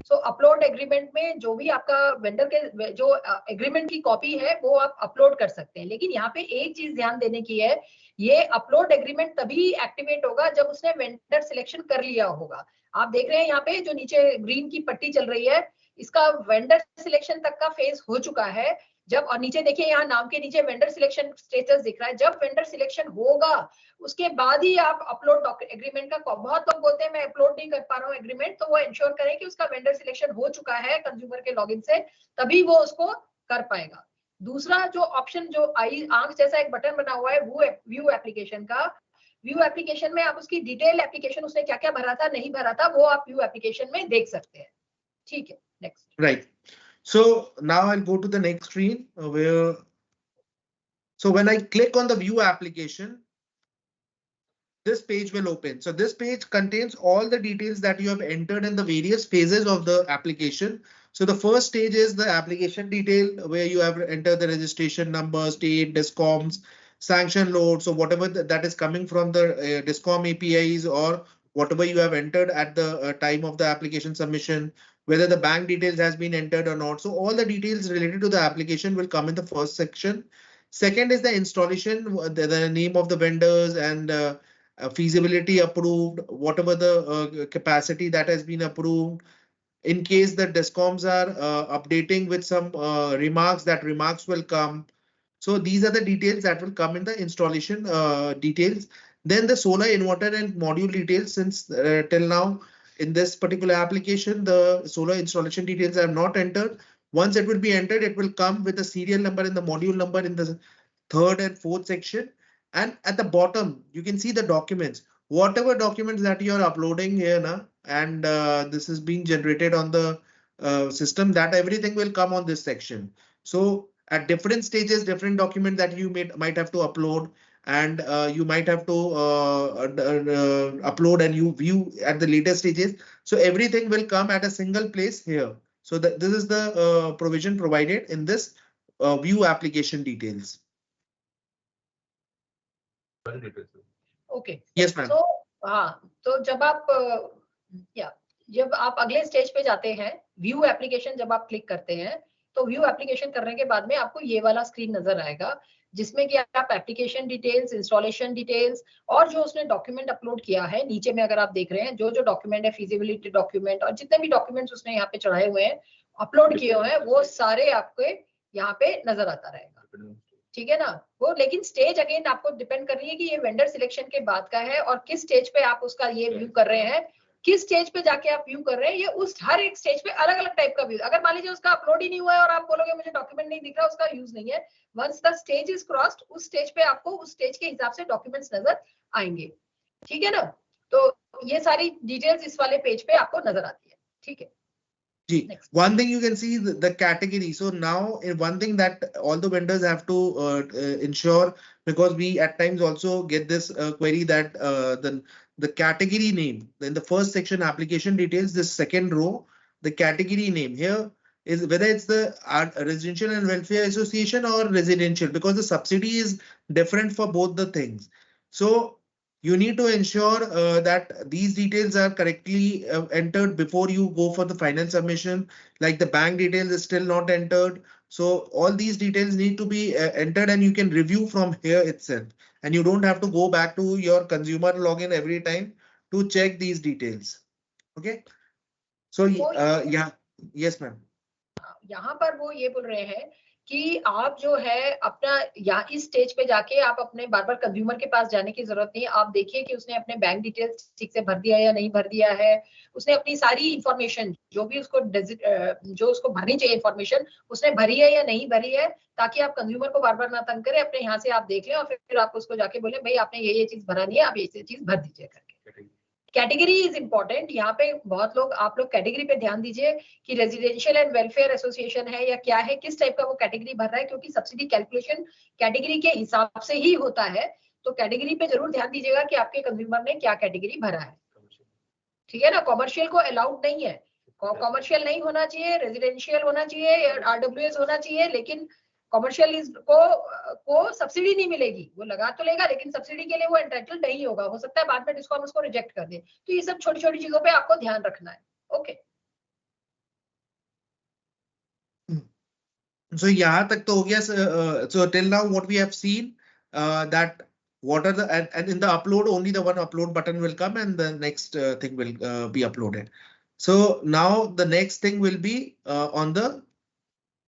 So upload agreement में जो भी आपका वेंडर के जो एग्रीमेंट की कॉपी है वो आप अपलोड कर सकते हैं, लेकिन यहाँ पे एक चीज ध्यान देने की है, ये अपलोड एग्रीमेंट तभी एक्टिवेट होगा जब उसने वेंडर सिलेक्शन कर लिया होगा। आप देख रहे हैं यहाँ पे जो नीचे ग्रीन की पट्टी चल रही है, इसका वेंडर सिलेक्शन तक का फेज हो चुका है। जब और नीचे देखिए यहाँ नाम के नीचे वेंडर सिलेक्शन स्टेटस दिख रहा है, जब वेंडर सिलेक्शन होगा उसके बाद ही आप अपलोड एग्रीमेंट का, बहुत लोग बोलते हैं मैं अपलोड नहीं कर पा रहा हूँ एग्रीमेंट, तो वो इंश्योर करें कि उसका वेंडर सिलेक्शन हो चुका है कंज्यूमर के लॉगिन से, तभी वो उसको कर पाएगा। दूसरा जो ऑप्शन जो आई आंख जैसा एक बटन बना हुआ है वो व्यू एप्लीकेशन का, व्यू एप्लीकेशन में आप उसकी डिटेल एप्लीकेशन उसने क्या क्या भरा था नहीं भरा था वो आप व्यू एप्लीकेशन में देख सकते हैं। ठीक है, next. Right. So now I'll go to the next screen where, so when I click on the view application, this page will open. So this page contains all the details that you have entered in the various phases of the application. So the first stage is the application detail where you have entered the registration number, state, discoms, sanction load. So whatever that is coming from the discom APIs or whatever you have entered at the time of the application submission, whether the bank details has been entered or not. So all the details related to the application will come in the first section. Second is the installation, the name of the vendors and feasibility approved, whatever the capacity that has been approved. In case the discoms are updating with some remarks, that remarks will come. So these are the details that will come in the installation details. Then the solar inverter and module details, since till now in this particular application, the solar installation details are not entered. Once it will be entered, it will come with the serial number and the module number in the third and fourth section. And at the bottom, you can see the documents, whatever documents that you are uploading here now, and this is being generated on the system, that everything will come on this section. So at different stages, different document that you might have to upload, and you might have to upload and you view at the later stages. So everything will come at a single place here. So that this is the provision provided in this view application details. Okay, Yes, ma'am. तो हाँ, तो जब आप अगले stage पे जाते हैं, view application जब आप क्लिक करते हैं, तो व्यू एप्लीकेशन करने के बाद में आपको ये वाला स्क्रीन नजर आएगा जिसमें कि आप एप्लीकेशन डिटेल्स, इंस्टॉलेशन डिटेल्स और जो उसने डॉक्यूमेंट अपलोड किया है, नीचे में अगर आप देख रहे हैं जो डॉक्यूमेंट है, फिजिबिलिटी डॉक्यूमेंट और जितने भी डॉक्यूमेंट्स उसने यहाँ पे चढ़ाए हुए हैं, अपलोड किए हुए हैं, वो सारे आपके यहाँ पे नजर आता रहेगा। ठीक है ना, वो लेकिन स्टेज अगेन आपको डिपेंड कर रही है कि ये वेंडर सिलेक्शन के बाद का है और किस स्टेज पे आप उसका ये व्यू कर रहे हैं, किस स्टेज पे जाके आप व्यू कर रहे हैं, ये उस हर एक स्टेज पे अलग अलग टाइप का व्यू। अगर मान लीजिए उसका अपलोड ही नहीं हुआ है और आप बोलोगे मुझे डॉक्यूमेंट नहीं दिख रहा, उसका यूज नहीं है। Once the stage is crossed, उस स्टेज पे आपको उस स्टेज के हिसाब से डॉक्यूमेंट्स नजर आएंगे। ठीक है ना, तो ये सारी डिटेल्स इस वाले पेज पे आपको नजर आती है। ठीक है, Next. One thing you can see the category. So now one thing that all the vendors have to ensure, because we at times also get this query that the category name in the first section application details, this second row, the category name here is whether it's the residential and welfare association or residential, because the subsidy is different for both the things. So you need to ensure that these details are correctly entered before you go for the final submission. Like the bank details is still not entered. So all these details need to be entered, and you can review from here itself. And you don't have to go back to your consumer login every time to check these details. Okay. So yeah, yes, ma'am. यहाँ पर वो ये बोल रहे हैं कि आप जो है अपना यहाँ इस स्टेज पे जाके आप अपने बार बार कंज्यूमर के पास जाने की जरूरत नहीं है। आप देखिए कि उसने अपने बैंक डिटेल्स ठीक से भर दिया या नहीं भर दिया है, उसने अपनी सारी इंफॉर्मेशन जो भी उसको भरनी चाहिए इंफॉर्मेशन उसने भरी है या नहीं भरी है, ताकि आप कंज्यूमर को बार बार ना तंग करें। अपने यहाँ से आप देख लें और फिर आप उसको जाके बोले भाई आपने ये चीज भरा नहीं है, आप ये चीज भर दीजिए करके। Category is important. यहाँ पे बहुत लोग आप लोग कैटेगरी पे ध्यान दीजिए कि रेजिडेंशियल एंड वेलफेयर एसोसिएशन है या क्या है, किस टाइप का वो कैटेगरी भर रहा है, क्योंकि सब्सिडी कैलकुलेशन कैटेगरी के हिसाब से ही होता है। तो कैटेगरी पे जरूर ध्यान दीजिएगा कि आपके कंज्यूमर ने क्या कैटेगरी भरा है। ठीक है ना, कॉमर्शियल को अलाउड नहीं है, कॉमर्शियल नहीं होना चाहिए, रेजिडेंशियल होना चाहिए, आरडब्ल्यूएस होना चाहिए, लेकिन कॉमर्शियल को सब्सिडी नहीं मिलेगी। वो लगा तो लेगा लेकिन सब्सिडी के लिए वो एंटाइटल्ड नहीं होगा। हो सकता है बाद में डिस्कॉम उसको रिजेक्ट कर दे। तो ये सब छोटी छोटी चीजों पे आपको ध्यान रखना है। ओके, so यहाँ तक तो हो गया। So till now what we have seen that what are the and in the upload only the one upload button will come and the next thing will be uploaded. So now the next thing will be on the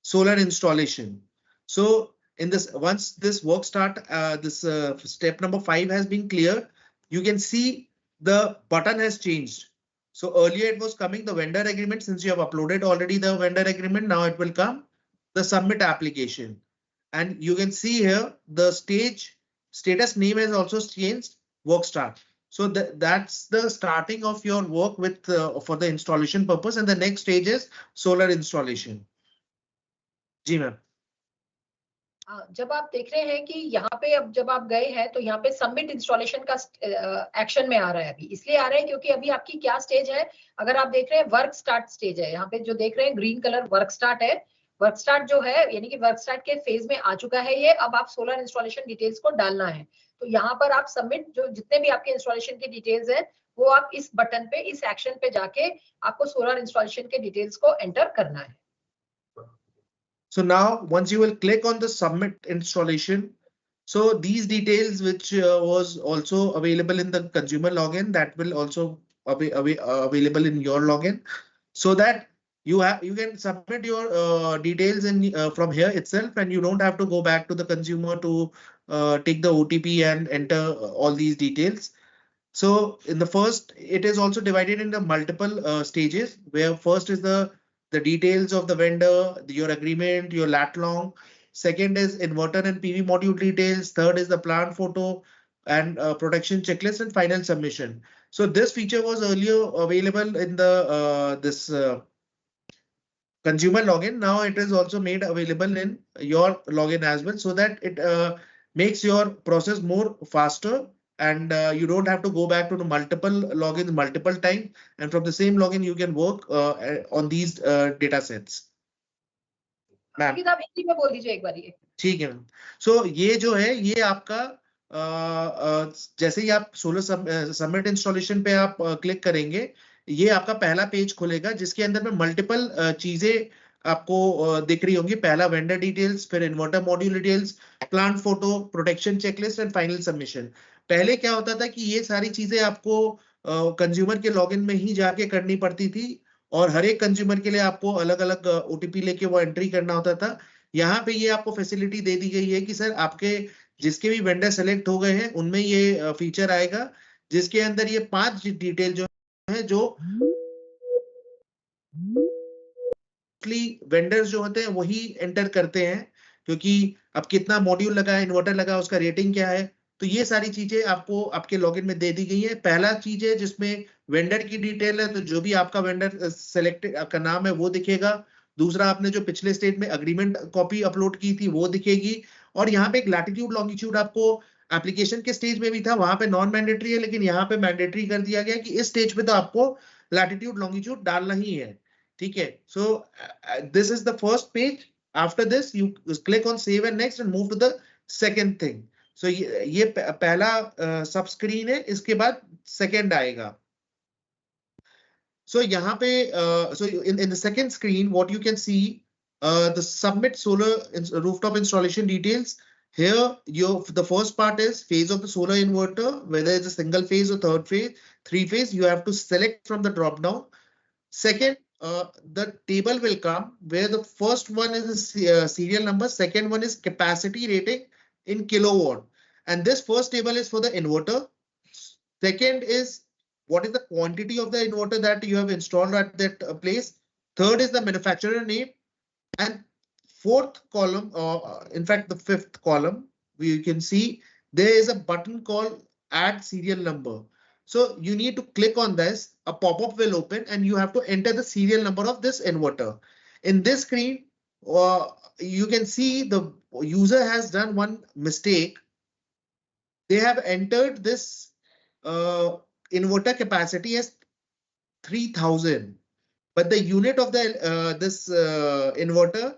solar installation. So in this, once this work start, this step number 5 has been cleared, you can see the button has changed. So earlier it was coming the vendor agreement. Since you have uploaded already the vendor agreement, now it will come the submit application. And you can see here the status name has also changed, work start. So that's the starting of your work with for the installation purpose. And the next stage is solar installation. जी ma'am. जब आप देख रहे हैं कि यहाँ पे अब जब आप गए हैं तो यहाँ पे सबमिट इंस्टॉलेशन का एक्शन में आ रहा है। अभी इसलिए आ रहा है क्योंकि अभी आपकी क्या स्टेज है, अगर आप देख रहे हैं वर्क स्टार्ट स्टेज है। यहाँ पे जो देख रहे हैं ग्रीन कलर वर्क स्टार्ट है। वर्क स्टार्ट जो है यानी कि वर्क स्टार्ट के फेज में आ चुका है ये। अब आप सोलर इंस्टॉलेशन डिटेल्स को डालना है। तो यहाँ पर आप सबमिट जो जितने भी आपके इंस्टॉलेशन के डिटेल्स है वो आप इस बटन पे, इस एक्शन पे जाके आपको सोलर इंस्टॉलेशन के डिटेल्स को एंटर करना है। So now once you will click on the submit installation, so these details which was also available in the consumer login, that will also be available in your login, so that you can submit your details in from here itself, and you don't have to go back to the consumer to take the OTP and enter all these details. So in the first, it is also divided into multiple stages, where first is the details of the vendor, your agreement, your lat long. Second is inverter and PV module details. Third is the plant photo and protection checklist, and final submission. So this feature was earlier available in the this consumer login. Now it is also made available in your login as well, so that it makes your process more faster. And you don't have to go back to the multiple logins multiple times, and from the same login you can work on these data sets. Ma'am आप हिंदी में बोल दीजिए एक बार ये। ठीक है ma'am. सो ये जो है ये आपका जैसे ही आप सोलर सबमिट इंस्टॉलेशन पे आप क्लिक करेंगे, ये आपका पहला पेज खुलेगा जिसके अंदर में मल्टीपल चीजें आपको दिख रही होंगी। पहला वेंडर डिटेल्स, फिर inverter module details, plant photo, protection checklist and final submission. पहले क्या होता था कि ये सारी चीजें आपको कंज्यूमर के लॉगिन में ही जाके करनी पड़ती थी, और हर एक कंज्यूमर के लिए आपको अलग अलग ओटीपी लेके वो एंट्री करना होता था। यहाँ पे ये आपको फैसिलिटी दे दी गई है कि सर आपके जिसके भी वेंडर सेलेक्ट हो गए हैं उनमें ये फीचर आएगा, जिसके अंदर ये 5 डिटेल जो है जो वेंडर्स जो होते हैं वही एंटर करते हैं, क्योंकि अब कितना मॉड्यूल लगा है, इन्वर्टर लगा, उसका रेटिंग क्या है, तो ये सारी चीजें आपको आपके लॉगिन में दे दी गई है। पहला चीज है जिसमें वेंडर की डिटेल है, तो जो भी आपका वेंडर सेलेक्टेड का नाम है वो दिखेगा। दूसरा, आपने जो पिछले स्टेज में अग्रीमेंट कॉपी अपलोड की थी वो दिखेगी। और यहाँ पे एक लैटिट्यूड लॉन्गिट्यूड आपको एप्लीकेशन के स्टेज में भी था, वहां पे नॉन मैंडेटरी है, लेकिन यहाँ पे मैंडेटरी कर दिया गया कि इस स्टेज पे तो आपको लैटिट्यूड लॉन्गिट्यूड डालना ही है। ठीक है, so this is the first page. After this you click on save and next and move to the second thing. So ये पहला सब स्क्रीन है, इसके बाद सेकेंड आएगा। So यहाँ पे so in the second screen what you can see the submit solar rooftop installation details. Here the first part is phase of the solar inverter, whether it's a single phase or third phase, three phase. You have to select from the drop down. Second, the table will come where the first one is the serial number, second one is capacity rating in kilowatt, and this first table is for the inverter. Second is what is the quantity of the inverter that you have installed at that place. Third is the manufacturer name, and fourth column, in fact the fifth column, you can see there is a button called add serial number. So you need to click on this, a pop-up will open and you have to enter the serial number of this inverter. In this screen, you can see the user has done one mistake. They have entered this inverter capacity as 3000, but the unit of the this inverter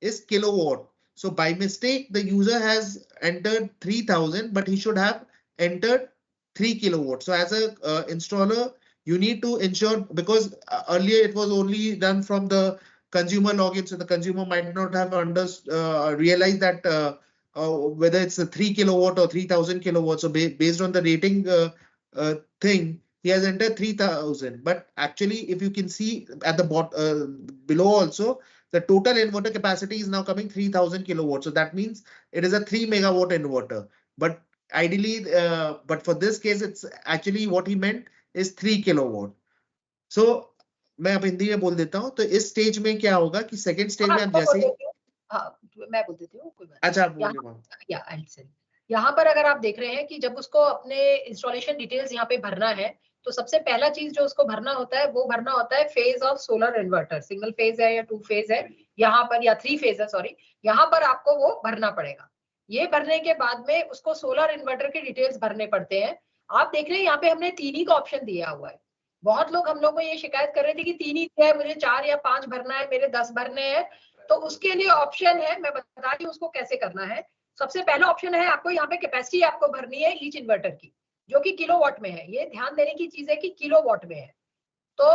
is kilowatt. So by mistake, the user has entered 3000, but he should have entered 3 kilowatt. So as a installer, you need to ensure, because earlier it was only done from the consumer login, so the consumer might not have realized that whether it's a 3 kilowatt or 3000 kilowatt. So based on the rating thing, he has entered 3000, but actually if you can see at the bottom below also, the total inverter capacity is now coming 3000 kilowatts. So that means it is a 3 megawatt inverter. But ideally, but for this case, it's actually what he meant is 3 kilowatt. So मैं अब हिंदी में बोल देता हूँ। तो इस stage में क्या होगा कि सेकंड स्टेज में आप जैसे मैं बोल देती हूँ, कोई बात। अच्छा आप बोलिए। यहाँ पर अगर आप देख रहे हैं कि जब उसको अपने इंस्टॉलेशन डिटेल्स यहाँ पे भरना है, तो सबसे पहला चीज जो उसको भरना होता है वो भरना होता है phase of solar inverter, single phase है या 2 फेज है यहाँ पर, या 3 फेज है, सॉरी, यहाँ पर आपको वो भरना पड़ेगा। ये भरने के बाद में उसको सोलर इन्वर्टर के डिटेल्स भरने पड़ते हैं। आप देख रहे हैं यहाँ पे हमने 3 ही का ऑप्शन दिया हुआ है। बहुत लोग हम लोग को ये शिकायत कर रहे थे कि 3 ही है, मुझे 4 या 5 भरना है, मेरे 10 भरने हैं। तो उसके लिए ऑप्शन है, मैं बता रही हूँ उसको कैसे करना है। सबसे पहला ऑप्शन है आपको यहाँ पे कैपेसिटी आपको भरनी है ईच इन्वर्टर की, जो कि किलोवाट में है। ये ध्यान देने की चीज है कि किलोवाट में है, तो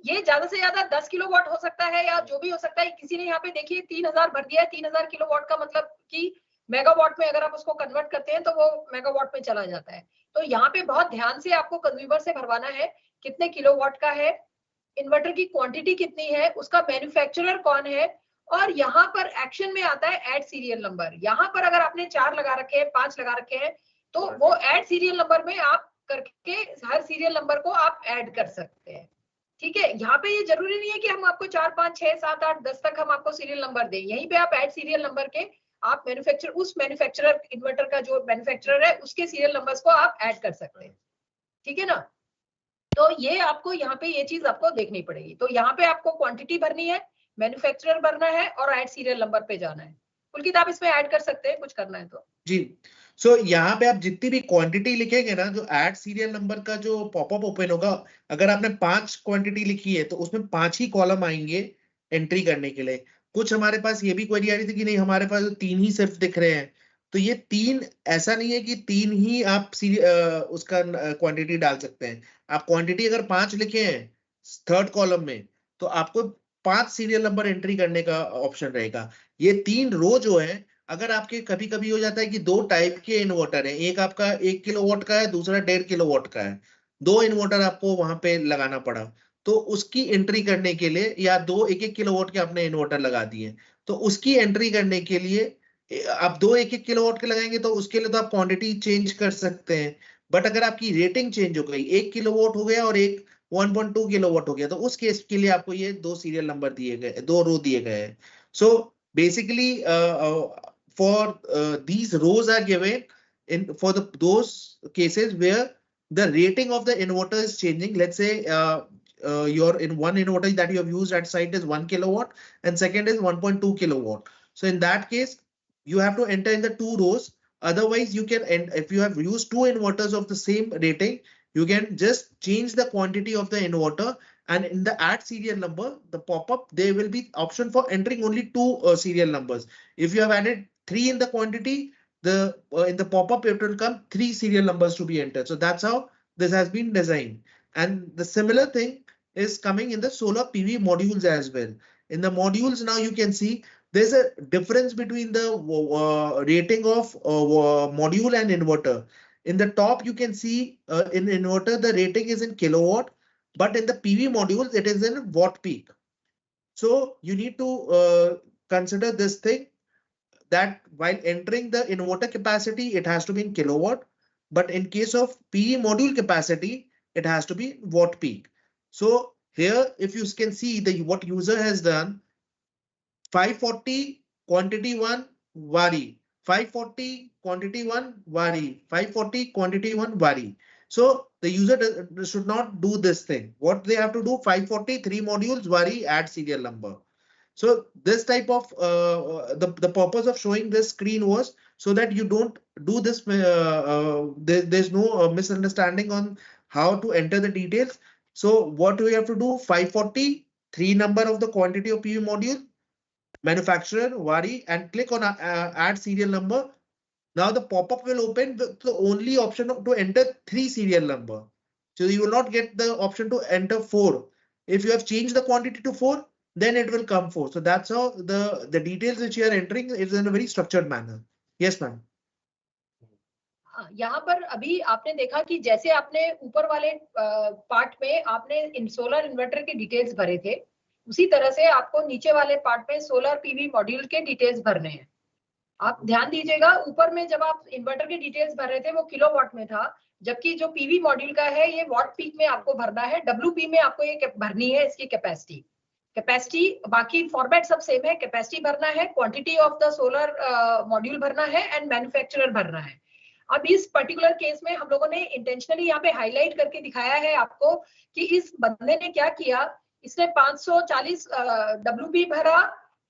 ये ज्यादा से ज्यादा 10 किलोवाट हो सकता है या जो भी हो सकता है। किसी ने यहाँ पे देखिए 3000 भर दिया है। 3000 किलोवाट का मतलब कि मेगावाट में अगर आप उसको कन्वर्ट करते हैं तो वो मेगावाट में चला जाता है। तो यहाँ पे बहुत ध्यान से आपको कंज्यूमर से भरवाना है कितने किलोवाट का है, इन्वर्टर की क्वांटिटी कितनी है, उसका मैन्युफैक्चरर कौन है, और यहाँ पर एक्शन में आता है ऐड सीरियल नंबर। यहाँ पर अगर आपने 4 लगा रखे हैं, 5 लगा रखे हैं, तो वो ऐड सीरियल नंबर में आप करके हर सीरियल नंबर को आप ऐड कर सकते हैं। ठीक है, यहाँ पे ये जरूरी नहीं है कि हम आपको 4, 5, 6, 7, 8, 10 तक हम आपको सीरियल नंबर दें। यहीं पे आप ऐड सीरियल नंबर के आप मैन्युफैक्चरर इन्वर्टर का जो मैन्युफैक्चरर है उसके सीरियल नंबर्स को आप ऐड कर सकते हैं। ठीक है ना, तो ये आपको यहाँ पे ये चीज आपको देखनी पड़ेगी। तो यहाँ पे आपको क्वांटिटी भरनी है, मैन्युफैक्चरर भरना है और ऐड सीरियल नंबर पे जाना है। पुलकित आप इसमें ऐड कर सकते हैं, कुछ करना है तो जी। सो यहाँ पे आप जितनी भी क्वांटिटी लिखेंगे ना, जो ऐड सीरियल नंबर का जो पॉपअप ओपन होगा, अगर आपने 5 क्वांटिटी लिखी है तो उसमें 5 ही कॉलम आएंगे एंट्री करने के लिए। कुछ हमारे पास ये भी क्वेरी आ रही थी कि नहीं हमारे पास 3 ही सिर्फ दिख रहे हैं, तो ये 3 ऐसा नहीं है कि 3 ही आप उसका क्वांटिटी डाल सकते हैं। आप क्वांटिटी अगर 5 लिखे हैं थर्ड कॉलम में, तो आपको 5 सीरियल नंबर एंट्री करने का ऑप्शन रहेगा। ये 3 रो जो है, अगर आपके कभी कभी हो जाता है कि 2 टाइप के इन्वर्टर है, एक आपका 1 किलोवाट का है, दूसरा 1.5 किलोवाट का है, 2 इन्वर्टर आपको वहां पे लगाना पड़ा, तो उसकी एंट्री करने के लिए, या 2 1-1 किलोवाट के आपने इन्वर्टर लगा दिए, तो उसकी एंट्री करने के लिए आप 2 1-1 किलोवाट के लगाएंगे तो उसके लिए तो आप क्वांटिटी चेंज कर सकते हैं। बट अगर आपकी रेटिंग चेंज हो गई, 1 किलोवाट हो गया और एक 1.2 किलोवाट हो गया, तो उस केस के लिए आपको ये 2 सीरियल नंबर दिए गए, 2 रो दिए गए हैं। So basically for these rows are given in for those cases where the rating of the inverter is changing. Let's say your in one inverter that you have used at site is 1 kilowatt and second is 1.2 kilowatt. So in that case, you have to enter in the two rows. Otherwise, you can, and if you have used two inverters of the same rating, you can just change the quantity of the inverter, and in the add serial number, the pop-up, there will be option for entering only two serial numbers. If you have added 3 in the quantity, the in the pop-up it will come 3 serial numbers to be entered. So that's how this has been designed. And the similar thing is coming in the solar PV modules as well. In the modules now you can see there's a difference between the rating of module and inverter. In the top you can see in inverter the rating is in kilowatt, but in the PV modules it is in watt peak. So you need to consider this thing, that while entering the inverter capacity, it has to be in kilowatt, but in case of PE module capacity, it has to be watt peak. So here, if you can see what user has done, 540 quantity 1 vary, 540 quantity 1 vary, 540 quantity 1 vary. So the user should not do this thing. What they have to do, 540 3 modules vary, add serial number. So this type of the purpose of showing this screen was so that you don't do this. There's no misunderstanding on how to enter the details. So what we have to do, 540 3 number of the quantity of PV module, manufacturer, vary, and click on add serial number. Now the pop-up will open with the only option to enter 3 serial number. So you will not get the option to enter 4. If you have changed the quantity to 4, then it will come 4. So that's how the details which you are entering is in a very structured manner. Yes, ma'am. यहाँ पर अभी आपने देखा कि जैसे आपने ऊपर वाले पार्ट में आपने इन सोलर इन्वर्टर के डिटेल्स भरे थे, उसी तरह से आपको नीचे वाले पार्ट में सोलर पीवी मॉड्यूल के डिटेल्स भरने हैं। आप ध्यान दीजिएगा, ऊपर में जब आप इन्वर्टर की डिटेल्स भर रहे थे वो किलोवाट में था, जबकि जो पीवी मॉड्यूल का है ये वॉट पीक में आपको भरना है। डब्ल्यूपी में आपको ये भरनी है इसकी कैपेसिटी, बाकी फॉर्मेट सब सेम है। कैपेसिटी भरना है, quantity of the solar module भरना है एंड मैन्युफैक्चरर भरना है। अब इस पर्टिकुलर केस में हम लोगों ने इंटेंशनली यहाँ पे हाईलाइट करके दिखाया है आपको कि इस बंदे ने क्या किया। इसने 540 डब्ल्यूपी भरा,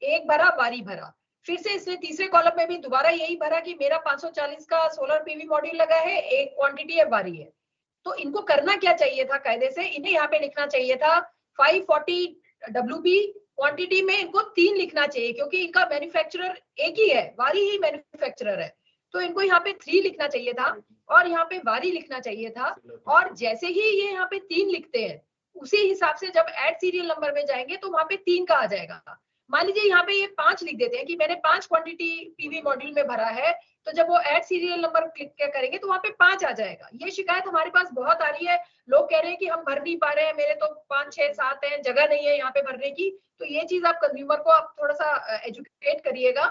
एक भरा वारी भरा, फिर से इसने तीसरे कॉलम में भी दोबारा यही भरा कि मेरा 540 का सोलर पीवी मॉड्यूल लगा है, एक क्वांटिटी है, वारी है। तो इनको करना क्या चाहिए था कायदे से, इन्हें यहाँ पे लिखना चाहिए था 540 डब्ल्यूपी, क्वांटिटी में इनको 3 लिखना चाहिए क्योंकि इनका मैन्युफैक्चरर एक ही है, वारी ही मैन्युफैक्चरर है। तो इनको यहाँ पे 3 लिखना चाहिए था और यहाँ पे वारी लिखना चाहिए था। और जैसे ही ये यहाँ पे 3 लिखते हैं, उसी हिसाब से जब ऐड सीरियल नंबर में जाएंगे तो वहां पे 3 का आ जाएगा। मान लीजिए यहाँ पे ये 5 लिख देते हैं कि मैंने 5 क्वांटिटी पीवी मॉड्यूल में भरा है, तो जब वो ऐड सीरियल नंबर क्लिक करेंगे तो वहां पे 5 आ जाएगा। ये शिकायत हमारे पास बहुत आ रही है, लोग कह रहे हैं कि हम भर नहीं पा रहे हैं, मेरे तो 5, 6, 7 है, जगह नहीं है यहाँ पे भरने की। तो ये चीज आप कंज्यूमर को आप थोड़ा सा एजुकेट करिएगा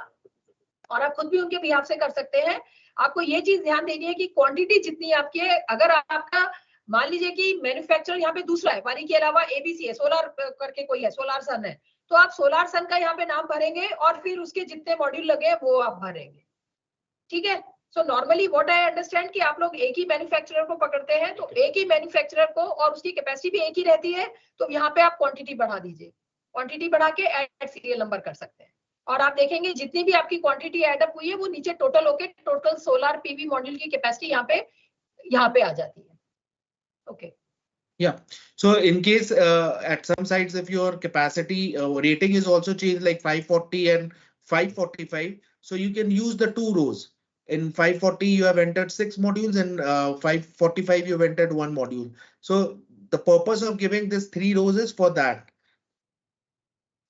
और आप खुद भी उनके बिहाफ से कर सकते हैं। आपको ये चीज ध्यान देनी है कि क्वांटिटी जितनी आपकी है, अगर आपका मान लीजिए कि मैन्युफैक्चरर यहाँ पे दूसरा है, वारी के अलावा एबीसी है, सोलर करके कोई है, सोलार सन है, तो आप सोलार सन का यहाँ पे नाम भरेंगे और फिर उसके जितने मॉड्यूल लगे हैं वो आप भरेंगे। ठीक है। So normally what I understand कि आप लोग एक ही मैन्युफैक्चरर को पकड़ते हैं, तो एक ही मैन्युफैक्चरर को और उसकी कैपेसिटी भी एक ही रहती है, तो यहाँ पे आप क्वांटिटी बढ़ा दीजिए, क्वांटिटी बढ़ा के ऐड सीरियल नंबर कर सकते हैं और आप देखेंगे जितनी भी आपकी क्वांटिटी ऐड अप हुई है वो नीचे टोटल होके टोटल सोलर पीवी मॉड्यूल की कैपेसिटी यहाँ पे आ जाती है। Okay. Yeah. So in case at some sites, if your capacity rating is also changed like 540 and 545, so you can use the 2 rows. In 540, you have entered 6 modules and 545, you have entered 1 module. So the purpose of giving this 3 rows is for that.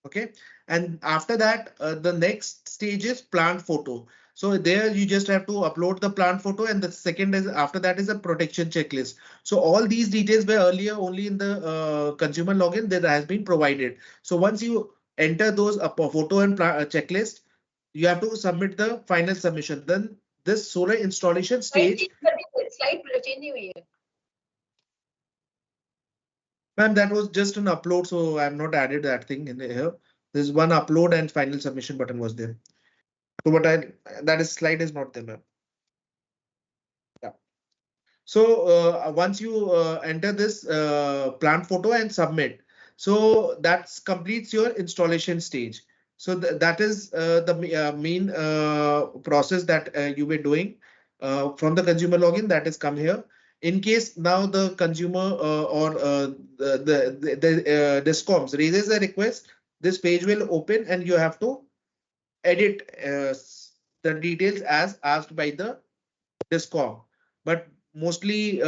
Okay. And after that, the next stage is plant photo. So there you just have to upload the plant photo, and the second is after that is a protection checklist. So all these details were earlier only in the consumer login that has been provided. So once you enter those photo and checklist, you have to submit the final submission. Then this solar installation stage. Slide change हुई है। Ma'am, that was just an upload, so I have not added that thing in here. There's one upload and final submission button was there. So that slide is not there, ma'am. Yeah. So once you enter this plant photo and submit, so that completes your installation stage. So that is the main process that you were doing from the consumer login that is come here. In case now the consumer or the discoms raises a request, this page will open and you have to edit the details as asked by the discom. But mostly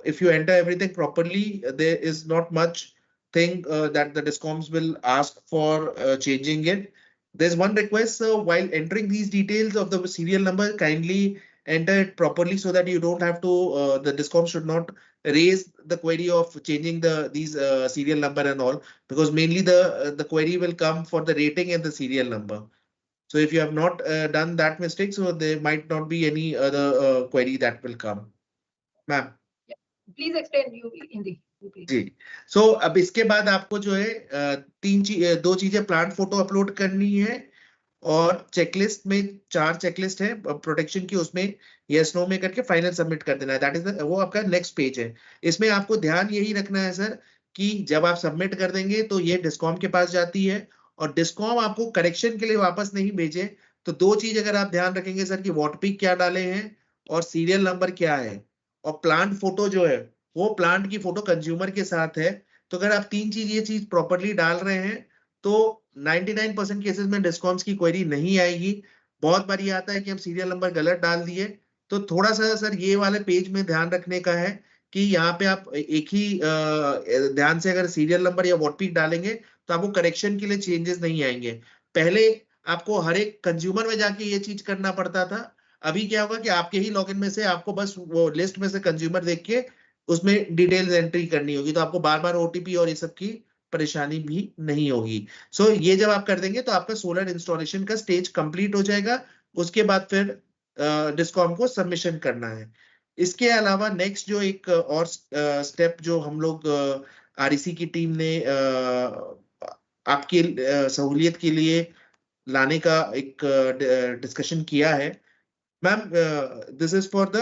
if you enter everything properly, there is not much thing that the discoms will ask for changing it. There's one request, while entering these details of the serial number, kindly enter it properly so that you don't have to, the discom should not raise the query of changing these serial number and all, because mainly the query will come for the rating and the serial number. So if you have not done that mistake, so there might not be any other query that will come. Ma'am. Please explain you Hindi. Ji, so अब इसके बाद आपको जो है दो चीजें plant photo upload करनी है और चेकलिस्ट में 4 चेकलिस्ट है प्रोटेक्शन की, उसमें यस नो में करके फाइनल सबमिट कर देना है। दैट इज वो आपका नेक्स्ट पेज है। इसमें आपको ध्यान यही रखना है सर कि जब आप सबमिट कर देंगे तो ये डिस्कॉम के पास जाती है और डिस्कॉम आपको करेक्शन के लिए वापस नहीं भेजे। तो दो चीज अगर आप ध्यान रखेंगे सर कि वॉट पीक क्या डाले हैं और सीरियल नंबर क्या है और प्लांट फोटो जो है वो प्लांट की फोटो कंज्यूमर के साथ है। तो अगर आप ये चीज प्रॉपरली डाल रहे हैं तो 99% केसेस में डिस्कॉम्स की क्वेरी नहीं आएगी। बहुत बार ये आता है कि हम सीरियल नंबर गलत डाल दिए, तो थोड़ा सा सर ये वाले पेज में ध्यान रखने का है कि यहाँ पे आप एक ही ध्यान से अगर सीरियल नंबर या वॉट पीक डालेंगे तो आपको करेक्शन के लिए चेंजेस नहीं आएंगे। पहले आपको हर एक कंज्यूमर में जाके ये चीज करना पड़ता था, अभी क्या होगा कि आपके ही लॉगिन में से आपको बस वो लिस्ट में से कंज्यूमर देख के उसमें डिटेल्स एंट्री करनी होगी, तो आपको बार बार ओटीपी और ये सब की परेशानी भी नहीं होगी। सो ये जब आप कर देंगे तो आपका सोलर इंस्टॉलेशन का स्टेज कंप्लीट हो जाएगा। उसके बाद फिर डिस्कॉम को सबमिशन करना है। इसके अलावा नेक्स्ट जो एक और स्टेप जो हम लोग आरईसी की टीम ने आपकी सहूलियत के लिए लाने का एक डिस्कशन किया है। Ma'am, this is for the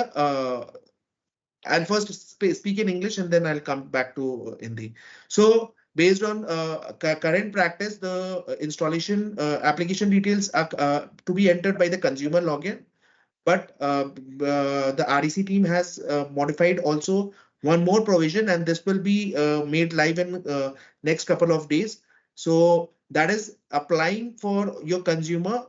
I'll first speak in English and then I'll come back to Hindi. So based on current practice, the installation application details are to be entered by the consumer login. But the REC team has modified also one more provision, and this will be made live in next couple of days. So that is applying for your consumer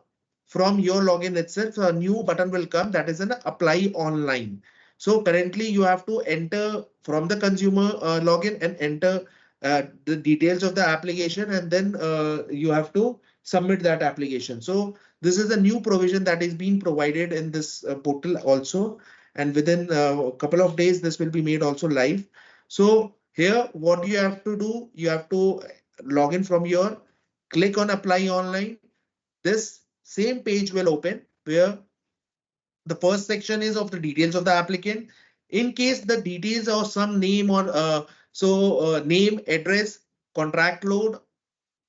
from your login itself. So a new button will come, that is an apply online. So currently you have to enter from the consumer login and enter the details of the application, and then you have to submit that application. So this is a new provision that is being provided in this portal also, and within a couple of days this will be made also live. So here what you have to do, you have to log in from your, click on apply online. This same page will open where the first section is of the details of the applicant. In case the details or some name or name, address, contract load,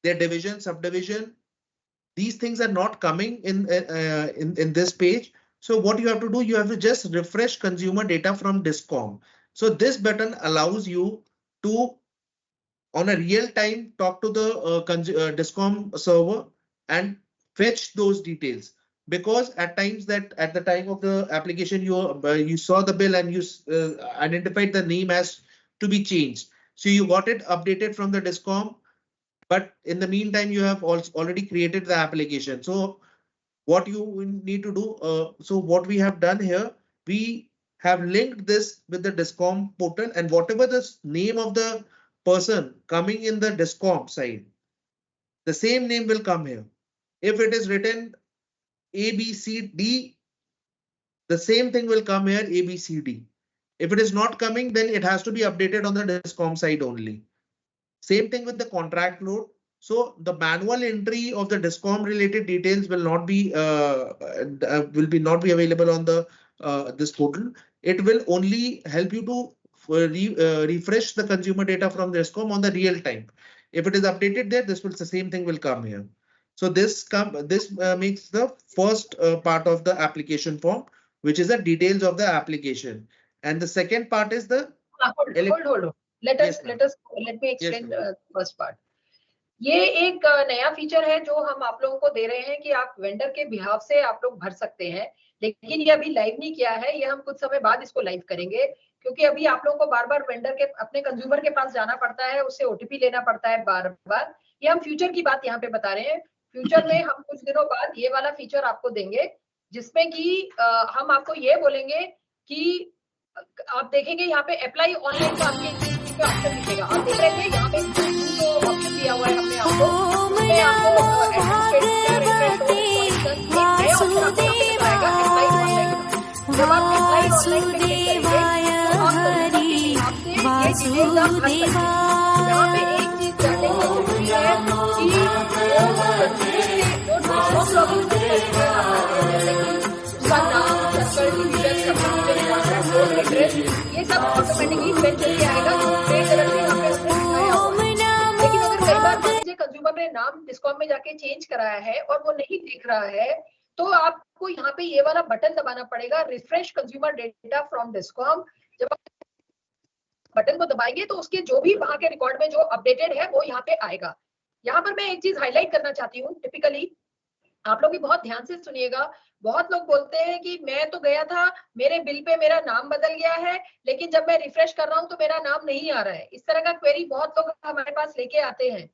their division, subdivision, these things are not coming in this page. So what you have to do, you have to just refresh consumer data from Discom. So this button allows you to on a real time talk to the Discom server and fetch those details. Because at times that at the time of the application you saw the bill and you identified the name as to be changed. So you got it updated from the Discom, but in the meantime you have also already created the application. So what you need to do, so what we have done here, we have linked this with the Discom portal, and whatever the name of the person coming in the Discom side, the same name will come here. If it is written ABCD, the same thing will come here, ABCD. If it is not coming, then it has to be updated on the Discom side only. Same thing with the contract load. So the manual entry of the Discom related details will not be available on the this portal. It will only help you to refresh the consumer data from the Discom on the real time. If it is updated there, the same thing will come here. So this makes the first part of the application form, which is the details of the application. And the second part is the hold. Let me explain the first part. ये एक नया feature है जो हम आप लोगों को दे रहे हैं कि आप वेंडर के बिहाफ से आप लोग भर सकते हैं, लेकिन ये अभी लाइव नहीं किया है, ये हम कुछ समय बाद इसको लाइव करेंगे, क्योंकि अभी आप लोगों को बार बार वेंडर के अपने कंज्यूमर के पास जाना पड़ता है, उससे ओटीपी लेना पड़ता है बार बार। ये हम फ्यूचर की बात यहाँ पे बता रहे हैं। फ्यूचर में हम कुछ दिनों बाद ये वाला फीचर आपको देंगे, जिसमें कि हम आपको ये बोलेंगे कि आप देखेंगे यहाँ पे अप्लाई ऑनलाइन का आपके ऑप्शन दिखेगा। आप देख रहे थे यहाँ पे जो ऑप्शन दिया हुआ है हमने आपको, उसमें आपको जब आप अप्लाई ऑनलाइन पे क्लिक करेंगे तो आप आपसे ये डिटेल्स आप भर सकते हैं। यहाँ पे एक चीज जानने की जरूरी है कि जो लॉगिन उसका नाम, सर्कल, डिवीजन, सब एड्रेस, ये सब ऑटोमेटिकली पेन चलके आएगा। लेकिन अगर कई बार कंज्यूमर ने नाम डिस्कॉम में जाके चेंज कराया है और वो नहीं दिख रहा है, तो आपको यहाँ पे ये वाला बटन दबाना पड़ेगा, refresh consumer data from discom. जब आप बटन को दबाएंगे तो उसके जो भी वहां के रिकॉर्ड में जो अपडेटेड है वो यहाँ पे आएगा। यहाँ पर मैं एक चीज हाईलाइट करना चाहती हूँ, टिपिकली आप लोग भी बहुत ध्यान से सुनिएगा। बहुत लोग बोलते हैं कि मैं तो गया था, मेरे बिल पे मेरा नाम बदल गया है, लेकिन जब मैं रिफ्रेश कर रहा हूं तो मेरा नाम नहीं आ रहा है। इस तरह का क्वेरी बहुत लोग हमारे पास लेके आते हैं।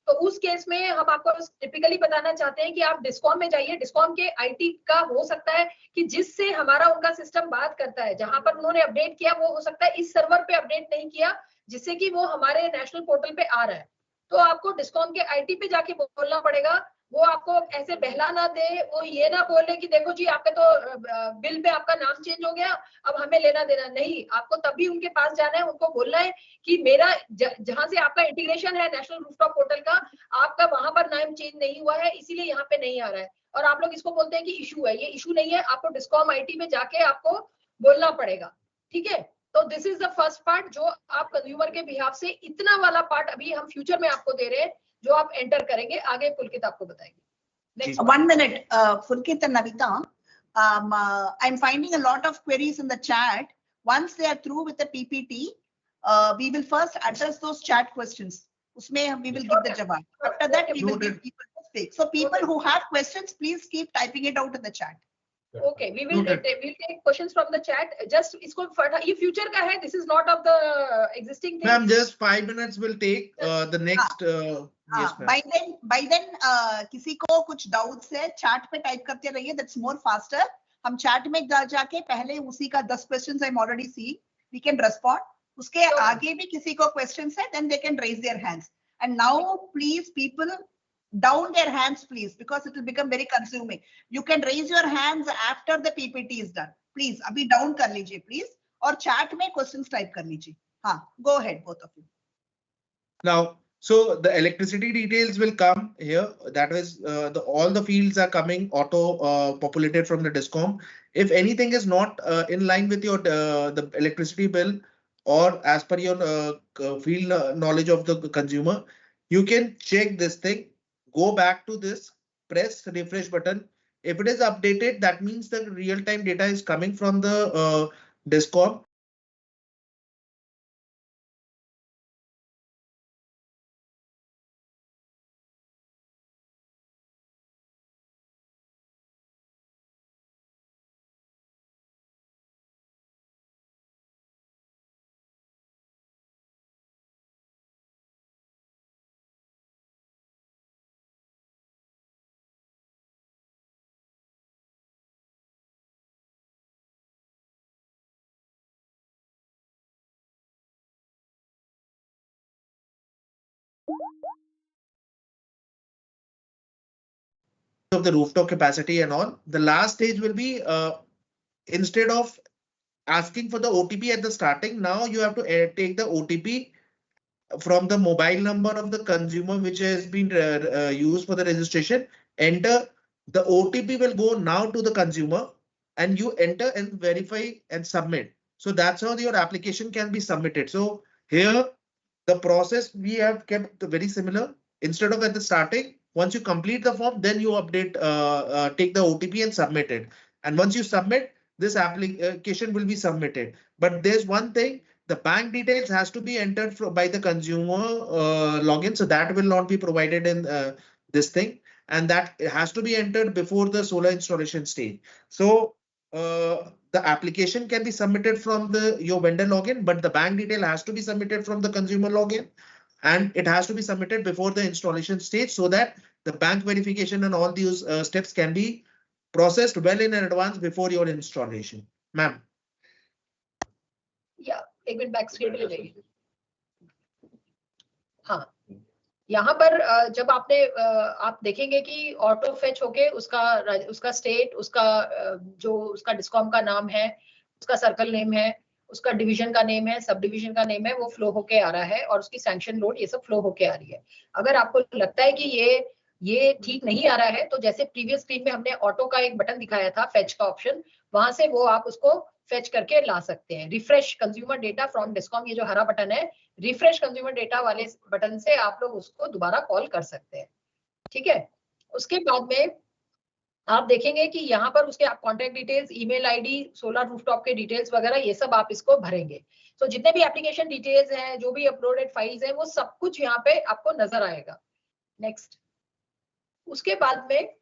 तो उस केस में हम आपको टिपिकली बताना चाहते हैं कि आप डिस्कॉम में जाइए। डिस्कॉम के आईटी का हो सकता है कि जिससे हमारा उनका सिस्टम बात करता है, जहां पर उन्होंने अपडेट किया वो हो सकता है इस सर्वर पे अपडेट नहीं किया, जिससे कि वो हमारे नेशनल पोर्टल पे आ रहा है। तो आपको डिस्कॉम के आईटी पे जाके बोलना पड़ेगा। वो आपको ऐसे बहला ना दे, वो ये ना बोले कि देखो जी आपके तो बिल में आपका नाम चेंज हो गया, अब हमें लेना देना नहीं। आपको तभी उनके पास जाना है, उनको बोलना है कि मेरा जहां से आपका इंटीग्रेशन है नेशनल रूफटॉप पोर्टल का, आपका वहां पर नाम चेंज नहीं हुआ है, इसीलिए यहाँ पे नहीं आ रहा है। और आप लोग इसको बोलते हैं कि इशू है, ये इशू नहीं है। आपको डिस्कॉम आईटी में जाके आपको बोलना पड़ेगा, ठीक है। तो this is the first part जो आप कंज्यूमर के बिहाफ से, इतना वाला पार्ट अभी हम फ्यूचर में आपको दे रहे हैं जो आप एंटर करेंगे। आगे पुलकित आपको बताएंगे। Next 1 minute, Pulkit and Navita. I'm finding a lot of queries in the chat. Once they are through with the PPT, we will first address those chat questions. Usme we will give the jawab. After that, we will give people to speak. So people who have questions, please keep typing it out in the chat. Okay, we'll take questions from the chat. Just इसको ये future का है. This is not of the existing thing. Ma'am, just 5 minutes will take the next. Yes, by then किसी को कुछ doubts है chat पे type करते रहिए, that's more faster. हम चैट में जाके पहले उसी का 10 questions I'm already seeing, we can respond. उसके आगे भी किसी को questions है, then they can raise their hands. And now please people down their hands please, because it will become very consuming. You can raise your hands after the PPT is done. Please अभी down कर लीजिए please, और chat में questions type कर लीजिए. हाँ, go ahead both of you. Now, so the electricity details will come here. That is, all the fields are coming auto populated from the discom. If anything is not in line with your the electricity bill or as per your field knowledge of the consumer, you can check this thing. Go back to this, press refresh button. If it is updated, that means the real-time data is coming from the discom. Of the rooftop capacity and all. The last stage will be instead of asking for the OTP at the starting, now you have to take the OTP from the mobile number of the consumer which has been used for the registration. Enter the OTP will go now to the consumer and you enter and verify and submit. So that's how your application can be submitted. So here the process we have kept very similar. Instead of at the starting, once you complete the form, then you update, take the OTP and submit it. And once you submit, this application will be submitted. But there's one thing, the bank details has to be entered by the consumer login. So that will not be provided in this thing. And that has to be entered before the solar installation stage. So the application can be submitted from your vendor login, but the bank detail has to be submitted from the consumer login. And it has to be submitted before the installation stage so that the bank verification and all these steps can be processed well in advance before your installation. Ma'am. या एक minute back screen पे ले जाइए. हाँ, यहाँ पर जब आप देखेंगे कि ऑटो फेच होके उसका स्टेट, उसका जो उसका डिस्कॉम का नाम है, उसका सर्कल नेम है, उसका डिवीजन का नेम है, सब डिवीजन का नेम है, वो फ्लो होके आ रहा है और उसकी सैंक्शन लोड ये सब फ्लो होके आ रही है. अगर आपको लगता है कि ये ठीक नहीं आ रहा है, तो जैसे प्रीवियस स्क्रीन में हमने ऑटो का एक बटन दिखाया था, फेच का ऑप्शन, वहां से वो आप उसको फेच करके ला सकते हैं. Refresh consumer data from discom, ये जो हरा बटन है, रिफ्रेश कंज्यूमर डेटा वाले बटन से आप लोग उसको दोबारा कॉल कर सकते हैं. ठीक है. उसके बाद में आप देखेंगे कि यहाँ पर उसके आप contact details, email ID, solar rooftop के डिटेल्स वगैरह ये सब आप इसको भरेंगे. तो जितने भी एप्लीकेशन डिटेल्स हैं, जो भी अपलोडेड फाइल्स हैं, वो सब कुछ यहाँ पे आपको नजर आएगा. नेक्स्ट. उसके बाद में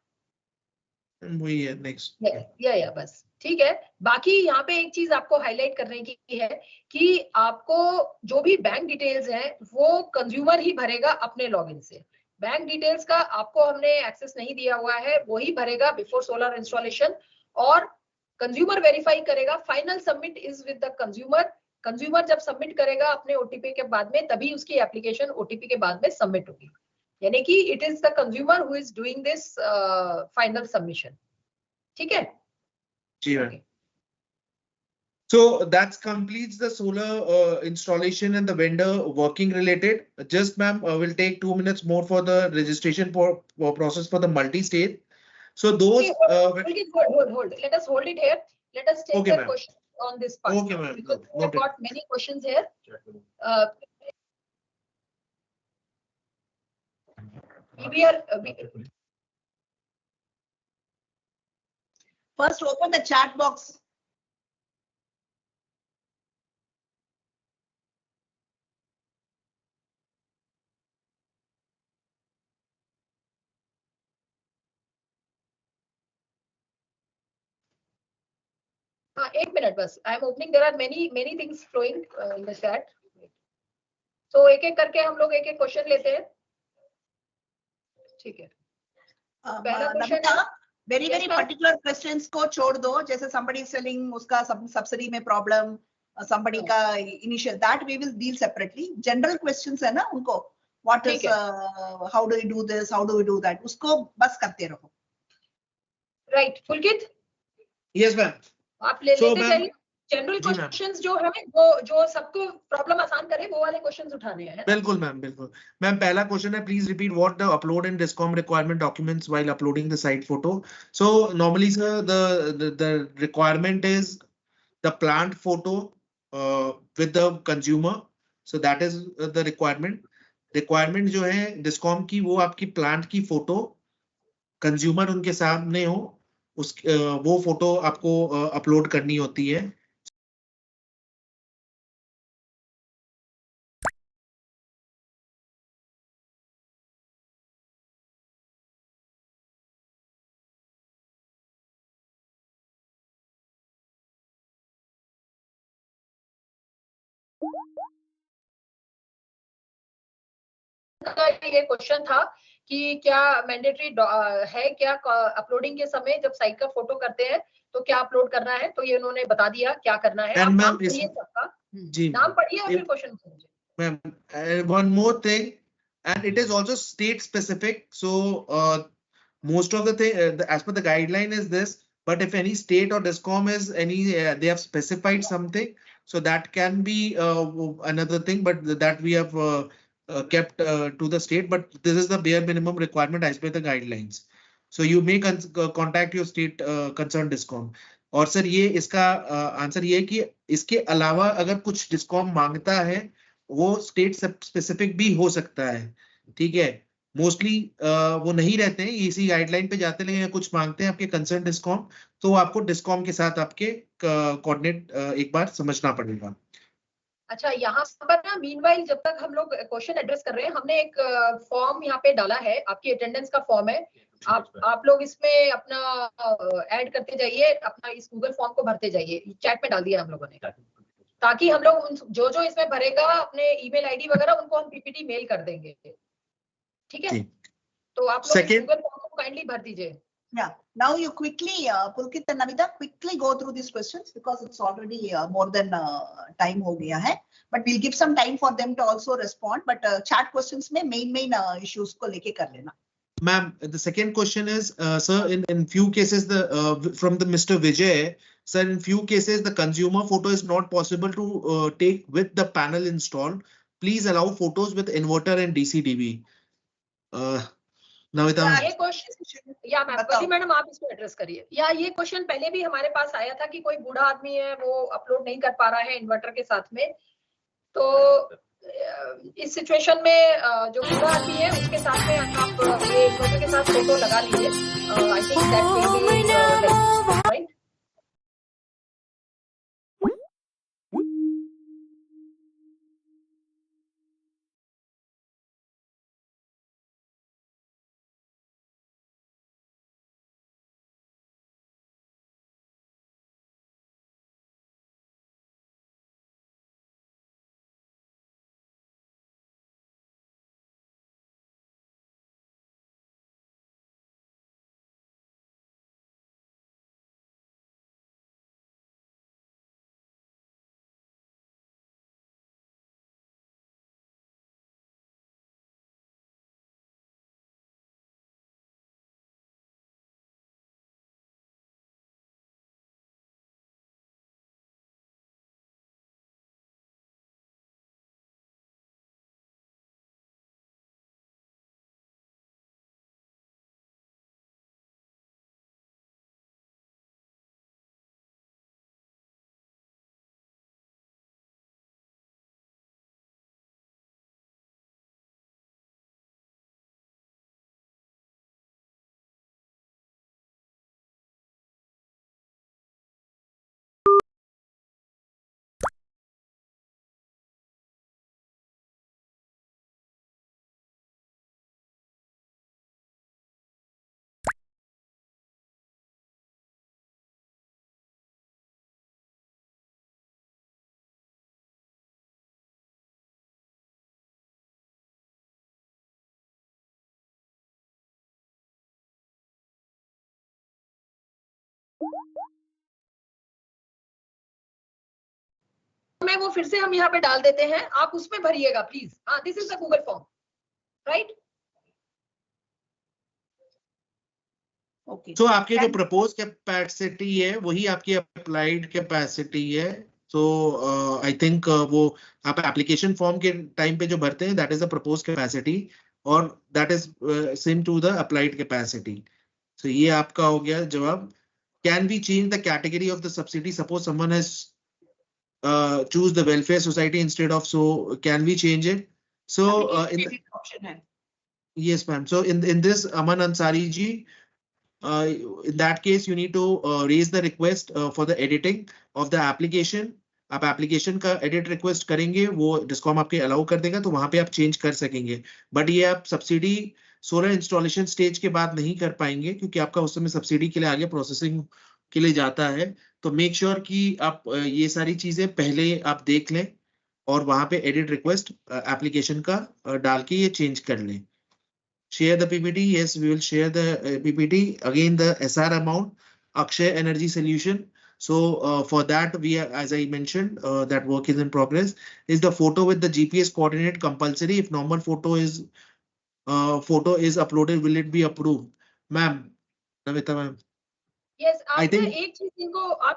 वही है नेक्स्ट. या बस ठीक है. बाकी यहाँ पे एक चीज आपको हाईलाइट करने की है कि आपको जो भी बैंक डिटेल्स हैं वो कंज्यूमर ही भरेगा अपने लॉगिन से. बैंक डिटेल्स का आपको हमने एक्सेस नहीं दिया हुआ है, वो ही भरेगा बिफोर सोलर इंस्टॉलेशन, और कंज्यूमर वेरीफाई करेगा. Final submit is with the consumer. Consumer जब सबमिट करेगा अपने ओटीपी के बाद में, तभी उसकी एप्लीकेशन ओटीपी के बाद में सबमिट होगी. यानी कि it is the consumer who is doing this final submission. ठीक है. Okay. So that completes the solar installation and the vendor working related. Just ma'am, we'll take 2 minutes more for the registration process for the multi-state. So those. Okay, hold. Let us hold it here. Let us take the questions on this part. Okay, ma'am. Because we have got many questions here. First, open the chat box. एक minute बस. I am opening. There are many things flowing in the chat. So एक एक करके हम लोग एक एक question लेते हैं. ठीक है. पहला क्वेश्चन वेरी पर्टिकुलर क्वेश्चंस को छोड़ दो. जैसे somebody selling, उसका सब्सिडी में प्रॉब्लम, somebody का initial, that we will deal separately. General questions है ना उनको, what is how do we do this, how do we do that, उसको बस करते रहो. राइट. पुलकित. Yes ma'am. आप लेते जाइए. जनरल क्वेश्चंस जो है वो जो सबको प्रॉब्लम आसान करे, वो वाले क्वेश्चंस उठाने हैं. बिल्कुल मैम, बिल्कुल मैम. पहला क्वेश्चन है, please repeat what the upload and discom requirement documents while uploading the site photo. So normally sir the requirement is the plant photo with the consumer. So that is the requirement जो है discom की, वो आपकी plant की photo consumer उनके सामने हो, उस वो फोटो आपको अपलोड करनी होती है. ये क्वेश्चन था कि क्या मैंडेटरी है क्या अपलोडिंग के समय जब साइट का फोटो करते हैं तो क्या अपलोड करना है. तो ये उन्होंने बता दिया क्या करना है. आप नाम पढ़िए सबका. जी, नाम पढ़िए और फिर क्वेश्चन पूछिए. Ma'am, one more thing, and it is also state specific. So most of the thing as per the guideline is this, but if any state or discom is they have specified something, so that can be another thing, but that we have kept to the state, but this is the bare minimum requirement as per the guidelines. So you may contact your state concerned discom. और sir ये इसका answer ये है कि इसके अलावा अगर कुछ डिस्कॉम मांगता है वो स्टेट स्पेसिफिक भी हो सकता है. ठीक है. मोस्टली वो नहीं रहते हैं, इसी गाइडलाइन पे जाते हैं, लेकिन कुछ मांगते हैं आपके कंसर्न डिस्कॉम, तो आपको डिस्कॉम के साथ आपके कोऑर्डिनेट एक बार समझना पड़ेगा। अच्छा, यहाँ पर ना मीनवाइल जब तक हम लोग क्वेश्चन एड्रेस कर रहे हैं, हमने एक फॉर्म यहाँ पे डाला है, आपकी अटेंडेंस का फॉर्म है, आप लोग इसमें अपना ऐड करते जाइए, अपना इस गूगल फॉर्म को भरते जाइए, चैट में डाल दिया हम लोगों ने, ताकि हम लोग जो इसमें भरेगा अपने ईमेल आईडी वगैरह उनको हम पीपीटी मेल कर देंगे, ठीक है? तो आप लोग इस गूगल फॉर्म को काइंडली भर दीजिए। Yeah. Now you quickly, Pulkit and Namita, quickly go through these questions because it's already more than time हो गया है. But we'll give some time for them to also respond. But chat questions में main issues को लेके कर लेना. Ma'am, the second question is, sir, in few cases, from the Mr. Vijay, sir, in few cases the consumer photo is not possible to take with the panel installed. Please allow photos with inverter and DC-DB. Namita, ये question या madam आप इसको address करिए। या ये question पहले भी हमारे पास आया था कि कोई बूढ़ा आदमी है, वो अपलोड नहीं कर पा रहा है इन्वर्टर के साथ में, तो इस सिचुएशन में जो बूढ़ा आदमी है उसके साथ में आप ये इन्वर्टर के साथ फोटो लगा लीजिए। I think that will be right. मैं वो फिर से हम यहाँ पे डाल देते हैं, आप उसमें भरिएगा प्लीज। हाँ, this is the Google form, right? Okay. तो आपके जो प्रपोज कैपेसिटी है वही आपकी अप्लाइड कैपेसिटी है। तो आई थिंक वो आप एप्लीकेशन फॉर्म के टाइम पे जो भरते हैं that is the propose capacity और that is same to the applied capacity. तो ये आपका हो गया जवाब। Can we change the category of the subsidy? Suppose someone has choose the welfare society instead of, so can we change it? So yes ma'am, so in this Aman Ansari ji, in that case you need to raise the request for the editing of the application. आप application का edit request करेंगे, वो discom आपके allow कर देगा, तो वहां पे आप चेंज कर सकेंगे। बट ये आप सब्सिडी सोलर इंस्टॉलेशन स्टेज के बाद नहीं कर पाएंगे, क्योंकि आपका उस समय सब्सिडी के लिए आगे प्रोसेसिंग के लिए जाता है। तो मेक श्योर कि आप ये सारी चीजें पहले आप देख लें और वहां पे एडिट रिक्वेस्ट एप्लीकेशन का डाल के ये चेंज कर लें। Share the PPT. Yes, we will share the PPT. Again, the SR amount, Akshay Energy Solution. So for that, we are, as I mentioned, that work is in progress. Is the photo with the GPS coordinate compulsory? If normal photo is uploaded, will it be approved? Ma'am, Namita ma'am. Yes, आप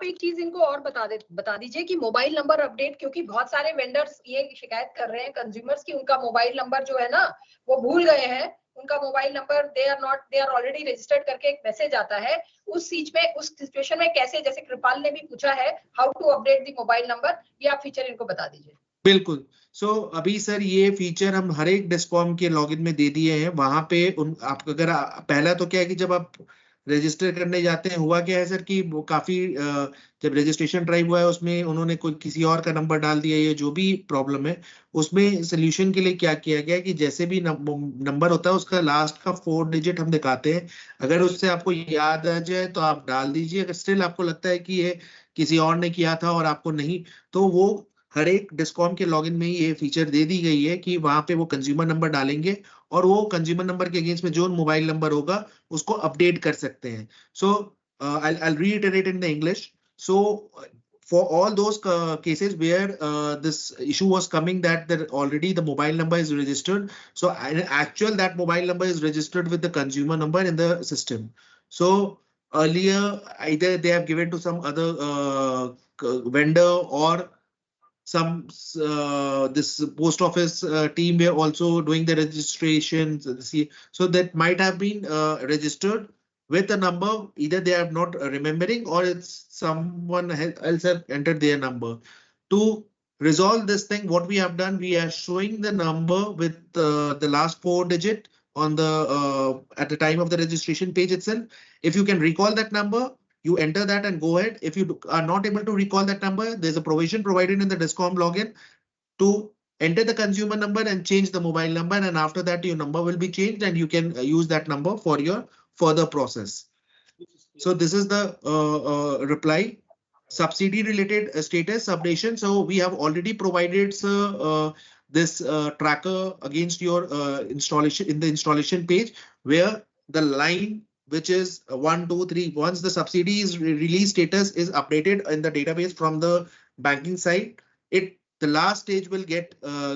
एक चीज इनको और बता दीजिए कि mobile number update, क्योंकि बहुत सारे वेंडर्स ये शिकायत कर रहे हैं कंज्यूमर्स की उनका मोबाइल नंबर जो है ना वो भूल गए हैं, उनका mobile number they are already registered करके एक मैसेज आता है। उस सिचुएशन में कैसे, जैसे कृपाल ने भी पूछा है, how to update the mobile number, ये आप फीचर इनको बता दीजिए। बिल्कुल। सो अभी सर ये फीचर हम हर एक डिस्कॉम के लॉगिन में दे दिए हैं। वहां पे आप अगर पहला तो क्या है कि जब आप रजिस्टर करने जाते हैं, हुआ क्या है सर कि वो काफी जब रजिस्ट्रेशन ड्राइव हुआ है उसमें उन्होंने कोई किसी और का नंबर डाल दिया, ये जो भी प्रॉब्लम है उसमें सोल्यूशन के लिए क्या किया गया कि जैसे भी नंबर होता है उसका लास्ट का 4 डिजिट हम दिखाते हैं। अगर उससे आपको याद आ जाए तो आप डाल दीजिए, अगर स्टिल आपको लगता है कि ये किसी और ने किया था और आपको नहीं, तो वो हर एक डिस्कॉम के लॉगिन में ही ये फीचर दे दी गई है कि वहां पे वो कंज्यूमर नंबर डालेंगे और वो कंज्यूमर नंबर के अगेंस्ट में जो मोबाइल नंबर होगा उसको अपडेट कर सकते हैं। सो I'll reiterate in the English. So for all those cases where this issue was coming that already the mobile number is registered, so in actual that mobile number is registered with the consumer number in the system. So earlier either they have given to some other vendor or some this post office team were also doing the registrations. So that might have been registered with a number, either they are not remembering or it's someone else have entered their number. To resolve this thing, what we have done, we are showing the number with the last 4 digit on the at the time of the registration page itself. If you can recall that number, you enter that and go ahead. If you are not able to recall that number, there's a provision provided in the Discom login to enter the consumer number and change the mobile number. And after that, your number will be changed and you can use that number for your further process. So this is the reply. Subsidy related status updation. So we have already provided this tracker against your installation in the installation page, where the line which is 1, 2, 3, once the subsidy is release status is updated in the database from the banking side, the last stage will get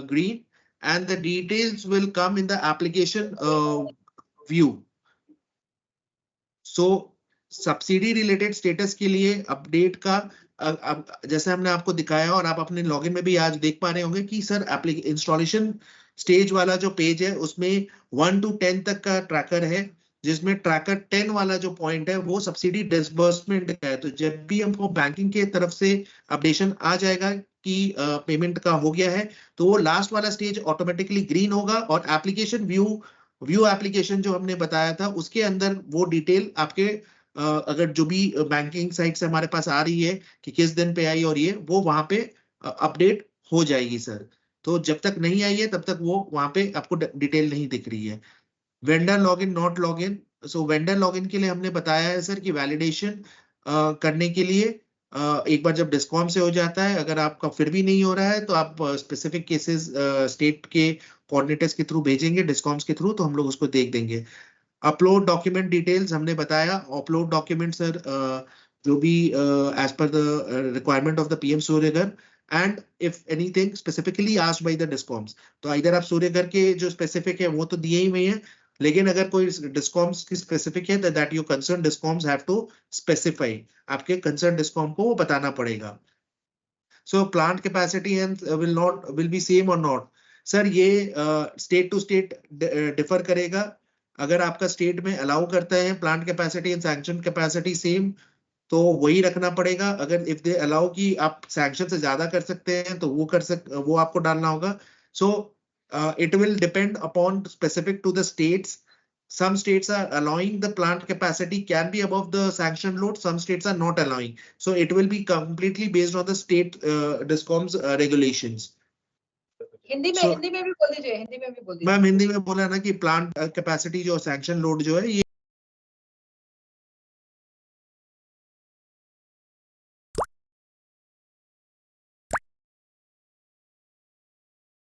green and the details will come in the application view. So subsidy related status के लिए update का जैसे हमने आपको दिखाया और आप अपने लॉगिन में भी आज देख पा रहे होंगे कि सर इंस्टॉलेशन स्टेज वाला जो पेज है उसमें 1 to 10 तक का ट्रैकर है, जिसमें ट्रैकर 10 वाला जो पॉइंट है वो सब्सिडी डिसबर्समेंट का है। तो जब भी हमको बैंकिंग के तरफ से अपडेशन आ जाएगा कि पेमेंट का हो गया है, तो वो लास्ट वाला स्टेज ऑटोमेटिकली ग्रीन होगा और एप्लीकेशन व्यू एप्लीकेशन जो हमने बताया था उसके अंदर वो डिटेल आपके अगर जो भी बैंकिंग साइट से हमारे पास आ रही है कि किस दिन पे आई और ये वो वहां पे अपडेट हो जाएगी सर। तो जब तक नहीं आई है तब तक वो वहां पे आपको डिटेल नहीं दिख रही है। Vendor login not login. So vendor login के लिए हमने बताया है सर कि वैलिडेशन करने के लिए एक बार जब डिस्कॉम से हो जाता है, अगर आपका फिर भी नहीं हो रहा है तो आप स्पेसिफिक केसेस स्टेट के कोऑर्डिनेटर्स के थ्रू भेजेंगे, डिस्कॉम्स के थ्रू, तो हम लोग उसको देख देंगे। अपलोड डॉक्यूमेंट डिटेल्स हमने बताया। अपलोड डॉक्यूमेंट सर जो भी एज पर the requirement of the PM Surya Ghar and if anything specifically asked by the discoms, तो इधर आप सूर्य घर के जो स्पेसिफिक है वो तो दिए ही हुए हैं, लेकिन अगर कोई डिस्कॉम्स की स्पेसिफिक है that your concern discoms have to specify, आपके कंसर्न डिस्कॉम को वो बताना पड़ेगा। So plant capacity and will be same और नॉट। सर ये स्टेट टू स्टेट डिफर करेगा। अगर आपका स्टेट में अलाउ करता है plant capacity and sanction capacity same, तो वही रखना पड़ेगा। अगर इफ दे अलाउ कि आप सैंक्शन से ज्यादा कर सकते हैं तो वो आपको डालना होगा। सो it will depend upon specific to the states. Some states are allowing the plant capacity can be above the sanction load, some states are not allowing, so it will be completely based on the state discoms regulations. Hindi में भी बोल दीजिए, हिंदी में भी बोल दीजिए। Ma'am Hindi में बोला ना कि प्लांट कैपेसिटी जो सैंक्शन लोड जो है ये